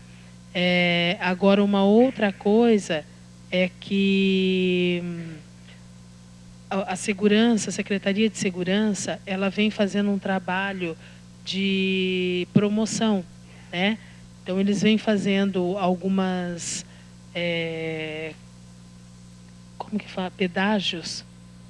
Agora, uma outra coisa é que a Secretaria de Segurança, ela vem fazendo um trabalho de promoção, né? Então, eles vêm fazendo algumas, pedágios,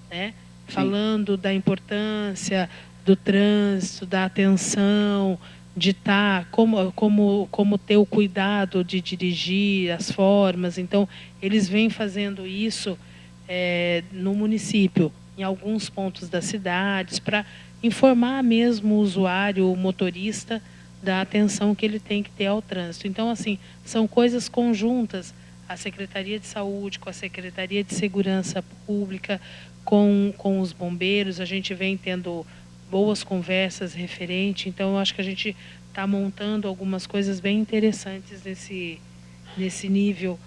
né? Falando da importância do trânsito, da atenção, de estar, como ter o cuidado de dirigir, as formas. Então, eles vêm fazendo isso no município, em alguns pontos das cidades, para informar mesmo o usuário, o motorista, da atenção que ele tem que ter ao trânsito. Então, assim, são coisas conjuntas, a Secretaria de Saúde, com a Secretaria de Segurança Pública, com os bombeiros. A gente vem tendo boas conversas referente, então eu acho que a gente está montando algumas coisas bem interessantes nesse nível,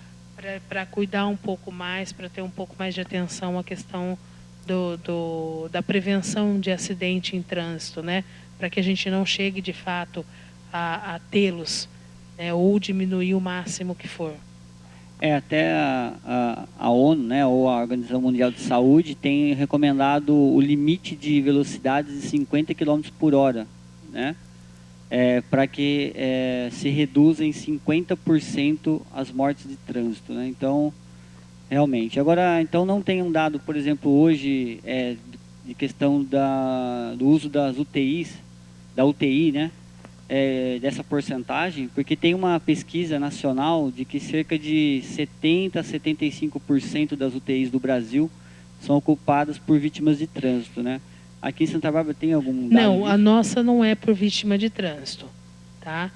para cuidar um pouco mais, para ter um pouco mais de atenção à questão da prevenção de acidente em trânsito, né? Para que a gente não chegue, de fato, a tê-los, ou diminuir o máximo que for. Até a ONU, né, ou a Organização Mundial de Saúde, tem recomendado o limite de velocidade de 50 km por hora, né? Para que se reduza em 50% as mortes de trânsito, né? Então, realmente. Agora, então não tem um dado, por exemplo, hoje, de questão do uso das UTIs, da UTI, né? Dessa porcentagem, porque tem uma pesquisa nacional de que cerca de 70% a 75% das UTIs do Brasil são ocupadas por vítimas de trânsito, né? Aqui em Santa Bárbara tem algum dado Não, disso? a nossa não é por vítima de trânsito, tá?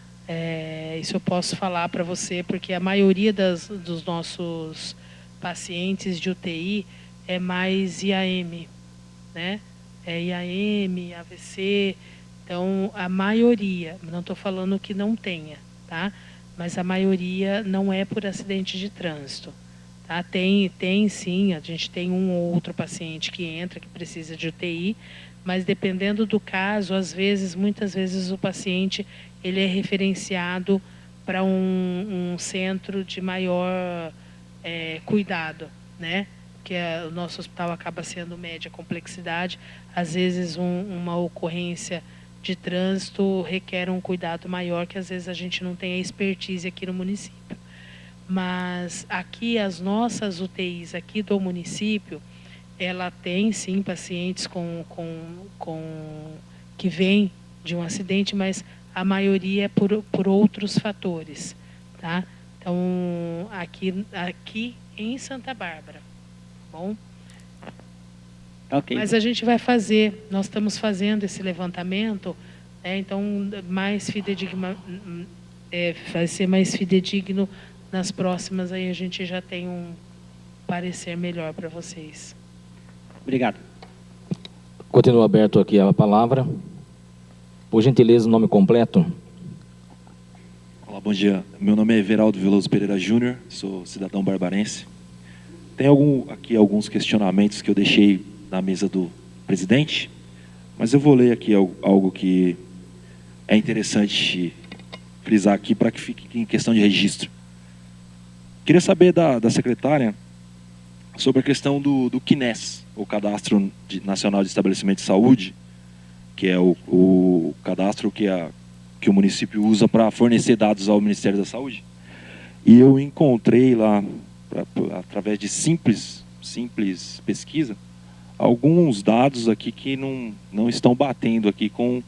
Isso eu posso falar para você, porque a maioria dos nossos pacientes de UTI é mais IAM, né? IAM, AVC. Então, a maioria, não estou falando que não tenha, tá? Mas a maioria não é por acidente de trânsito, tá? Tem sim, a gente tem um ou outro paciente que entra, que precisa de UTI, mas dependendo do caso, muitas vezes o paciente ele é referenciado para um centro de maior cuidado, né? Que o nosso hospital acaba sendo média complexidade, às vezes uma ocorrência de trânsito requer um cuidado maior, que às vezes a gente não tem a expertise aqui no município. Mas aqui, as nossas UTIs aqui do município, ela tem sim pacientes que vêm de um acidente, mas a maioria é por outros fatores, tá? Então, aqui em Santa Bárbara, bom? Ok. Mas a gente vai fazer, nós estamos fazendo esse levantamento, então mais fidedigno, vai ser mais fidedigno nas próximas, aí a gente já tem um parecer melhor para vocês. Obrigado. Continua aberto aqui a palavra. Por gentileza, o nome completo. Olá, bom dia. Meu nome é Everaldo Veloso Pereira Júnior, sou cidadão barbarense. Tem aqui alguns questionamentos que eu deixei na mesa do presidente, mas eu vou ler aqui algo que é interessante frisar aqui para que fique em questão de registro. Queria saber da secretária sobre a questão do CNES, o Cadastro Nacional de Estabelecimento de Saúde, que é o cadastro que o município usa para fornecer dados ao Ministério da Saúde. E eu encontrei lá, através de simples pesquisa, alguns dados aqui que não estão batendo aqui com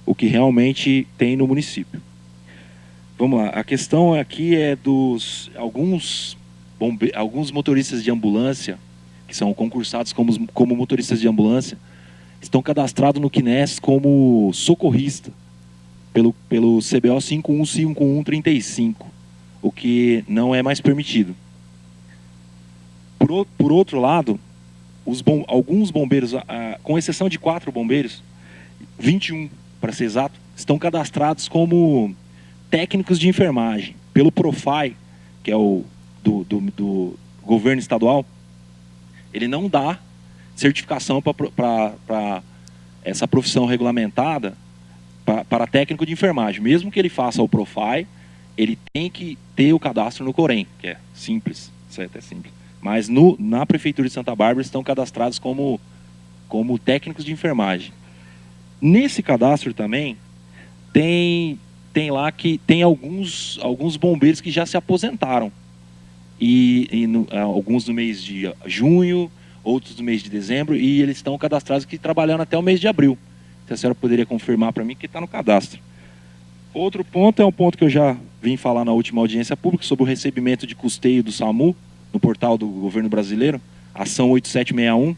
o que realmente tem no município. Vamos lá, a questão aqui é dos alguns motoristas de ambulância, que são concursados como motoristas de ambulância, estão cadastrados no CNES como socorrista, pelo CBO 515135, o que não é mais permitido. Por outro lado, alguns bombeiros, com exceção de 4 bombeiros, 21 para ser exato, estão cadastrados como técnicos de enfermagem, pelo Profai, que é o do governo estadual. Ele não dá certificação para essa profissão regulamentada para técnico de enfermagem. Mesmo que ele faça o Profai, ele tem que ter o cadastro no Corém, que é simples, certo? É simples. Mas na Prefeitura de Santa Bárbara estão cadastrados como técnicos de enfermagem. Nesse cadastro também tem lá que tem alguns bombeiros que já se aposentaram. Alguns no mês de junho, outros no mês de dezembro, e eles estão cadastrados que trabalharam até o mês de abril. Se a senhora poderia confirmar para mim que está no cadastro. Outro ponto é um ponto que eu já vim falar na última audiência pública, sobre o recebimento de custeio do SAMU, no portal do governo brasileiro, ação 8761,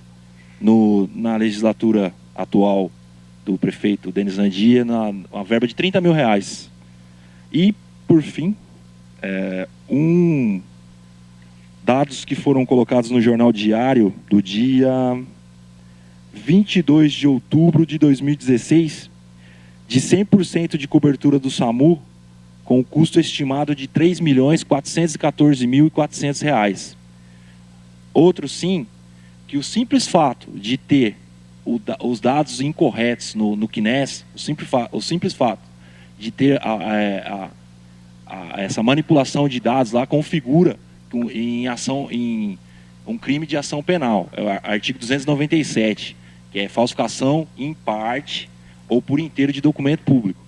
na legislatura atual do prefeito Denis Andia, uma verba de R$30 mil. E, por fim, dados que foram colocados no Jornal Diário do dia 22 de outubro de 2016, de 100% de cobertura do SAMU, com o custo estimado de R$ 3.414.400. Outro sim, que o simples fato de ter os dados incorretos no CNES, o simples fato de ter essa manipulação de dados lá, configura em um crime de ação penal. É o artigo 297, que é falsificação em parte ou por inteiro de documento público.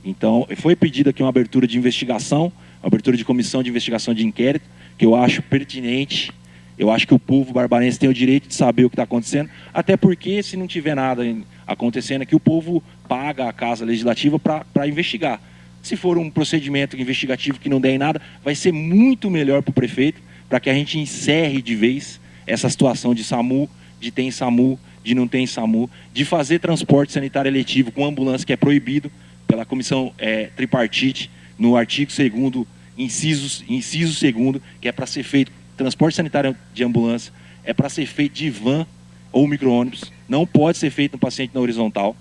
Então, foi pedida aqui uma abertura de investigação, uma abertura de comissão de investigação de inquérito, que eu acho pertinente. Eu acho que o povo barbarense tem o direito de saber o que está acontecendo, até porque, se não tiver nada acontecendo aqui, o povo paga a Casa Legislativa para investigar. Se for um procedimento investigativo que não der em nada, vai ser muito melhor para o prefeito, para que a gente encerre de vez essa situação de SAMU, de ter em SAMU, de não ter em SAMU, de fazer transporte sanitário eletivo com ambulância, que é proibido pela comissão tripartite, no artigo 2º, inciso 2º, que é para ser feito, transporte sanitário de ambulância, é para ser feito de van ou micro-ônibus, não pode ser feito no paciente na horizontal,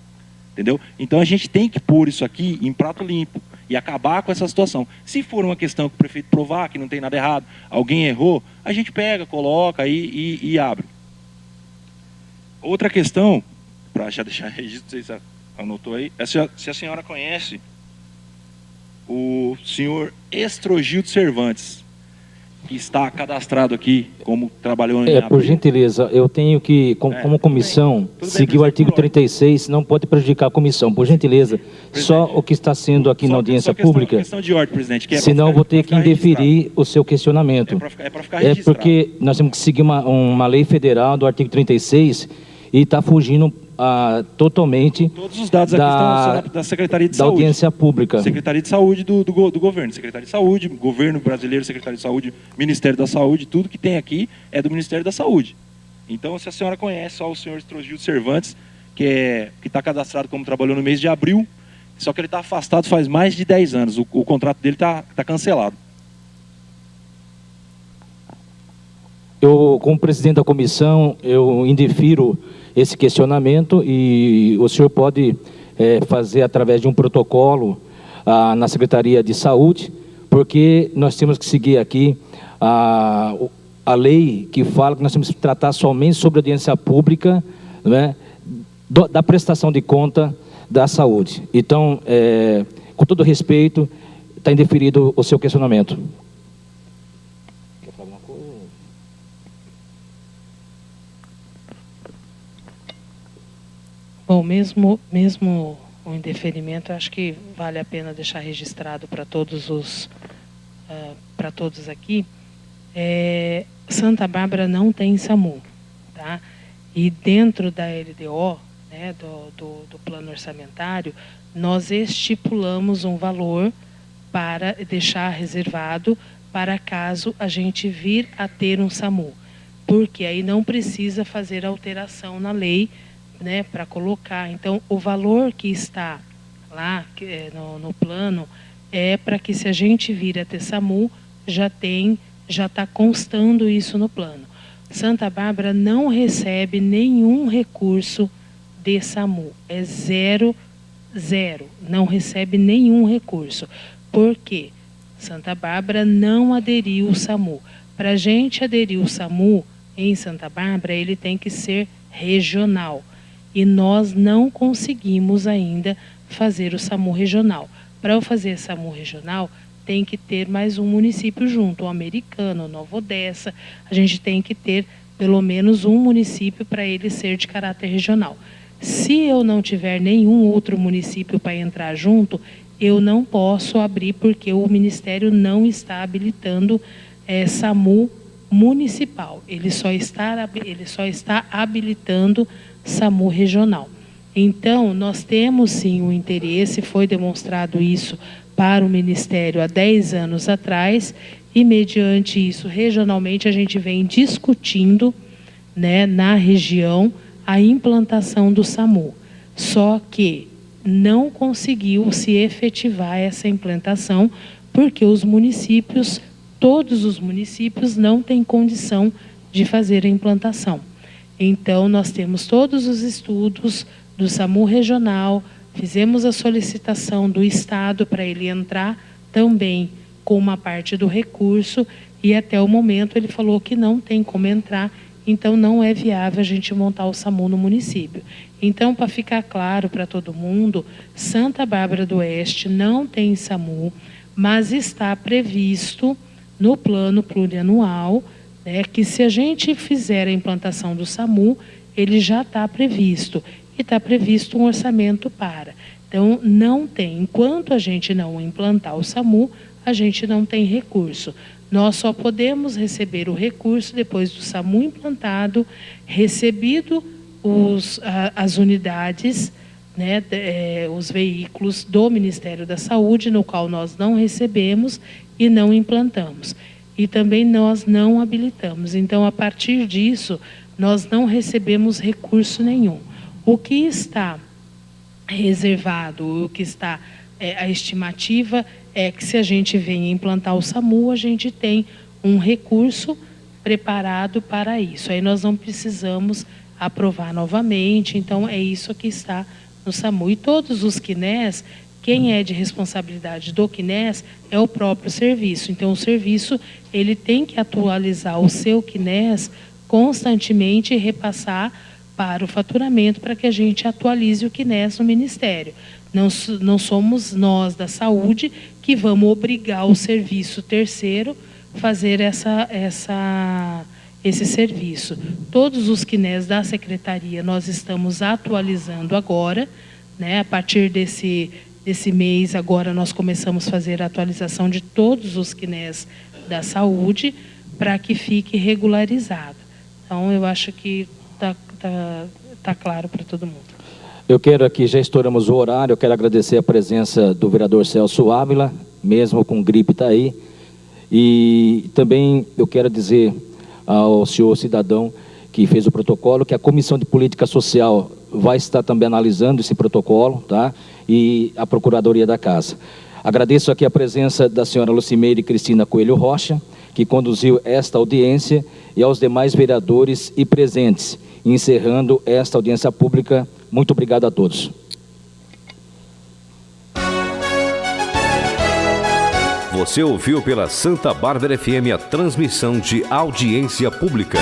entendeu? Então a gente tem que pôr isso aqui em prato limpo e acabar com essa situação. Se for uma questão que o prefeito provar que não tem nada errado, alguém errou, a gente pega, coloca aí e abre. Outra questão, para já deixar registro, não sei se anotou aí, é se a senhora conhece o senhor Estrogildo Cervantes, que está cadastrado aqui como trabalhou em por gentileza, eu tenho que, como comissão, seguir o artigo 36, não pode prejudicar a comissão. Por gentileza, só o que está sendo aqui na audiência pública, questão de ordem, presidente, que senão vou ter que indeferir o seu questionamento. É para ficar registrado. Porque nós temos que seguir uma lei federal do artigo 36 e está fugindo totalmente todos os dados aqui estão da Secretaria de Saúde. Da audiência pública. Secretaria de Saúde do governo. Secretaria de Saúde, Governo Brasileiro, Secretaria de Saúde, Ministério da Saúde, tudo que tem aqui é do Ministério da Saúde. Então, se a senhora conhece só o senhor Estrogildo Cervantes, que está cadastrado como trabalhou no mês de abril, só que ele está afastado faz mais de 10 anos, o contrato dele está cancelado. Eu, como presidente da comissão, eu indefiro esse questionamento e o senhor pode fazer através de um protocolo na Secretaria de Saúde, porque nós temos que seguir aqui a lei que fala que nós temos que tratar somente sobre audiência pública, né, da prestação de conta da saúde. Então, com todo respeito, está indeferido o seu questionamento. Quer falar alguma coisa? Bom, mesmo o indeferimento, acho que vale a pena deixar registrado para todos aqui. Santa Bárbara não tem SAMU, tá? E dentro da LDO, né, do plano orçamentário, nós estipulamos um valor para deixar reservado para caso a gente vir a ter um SAMU, porque aí não precisa fazer alteração na lei, né, para colocar. Então, o valor que está lá no plano é para que, se a gente vir a ter SAMU, já está constando isso no plano. Santa Bárbara não recebe nenhum recurso de SAMU, é zero, não recebe nenhum recurso. Por quê? Santa Bárbara não aderiu ao SAMU. Para a gente aderir ao SAMU em Santa Bárbara, ele tem que ser regional. E nós não conseguimos ainda fazer o SAMU regional. Para eu fazer SAMU regional, tem que ter mais um município junto, o Americano, o Nova Odessa. A gente tem que ter pelo menos um município para ele ser de caráter regional. Se eu não tiver nenhum outro município para entrar junto, eu não posso abrir, porque o Ministério não está habilitando SAMU municipal. Ele só está habilitando SAMU regional. Então, nós temos sim o interesse, foi demonstrado isso para o Ministério há 10 anos atrás, e mediante isso, regionalmente, a gente vem discutindo, né, na região, a implantação do SAMU. Só que não conseguiu se efetivar essa implantação, porque os municípios, todos os municípios, não têm condição de fazer a implantação. Então, nós temos todos os estudos do SAMU regional, fizemos a solicitação do Estado para ele entrar também com uma parte do recurso, e até o momento ele falou que não tem como entrar, então não é viável a gente montar o SAMU no município. Então, para ficar claro para todo mundo, Santa Bárbara do Oeste não tem SAMU, mas está previsto no plano plurianual, né, que se a gente fizer a implantação do SAMU, ele já está previsto. E está previsto um orçamento para. Então, não tem. Enquanto a gente não implantar o SAMU, a gente não tem recurso. Nós só podemos receber o recurso depois do SAMU implantado, recebido as unidades, né, os veículos do Ministério da Saúde, no qual nós não recebemos e não implantamos. E também nós não habilitamos. Então, a partir disso, nós não recebemos recurso nenhum. O que está reservado, o que está a estimativa é que, se a gente venha implantar o SAMU, a gente tem um recurso preparado para isso. Aí nós não precisamos aprovar novamente, então é isso que está no SAMU. E todos os CNES, quem é de responsabilidade do CNES é o próprio serviço. Então, o serviço ele tem que atualizar o seu CNES constantemente e repassar para o faturamento, para que a gente atualize o CNES no Ministério. Não somos nós da saúde que vamos obrigar o serviço terceiro a fazer esse serviço. Todos os CNES da Secretaria nós estamos atualizando agora, né? A partir desse mês, agora nós começamos a fazer a atualização de todos os CNES da saúde, para que fique regularizado. Então, eu acho que está claro para todo mundo. Eu quero aqui, já estouramos o horário, eu quero agradecer a presença do vereador Celso Ávila, mesmo com gripe está aí. E também eu quero dizer ao senhor cidadão que fez o protocolo, que a Comissão de Política Social vai estar também analisando esse protocolo, tá? E a Procuradoria da Casa. Agradeço aqui a presença da senhora Lucimeire Cristina Coelho Rocha, que conduziu esta audiência, e aos demais vereadores e presentes. Encerrando esta audiência pública, muito obrigado a todos. Você ouviu pela Santa Bárbara FM a transmissão de audiência pública.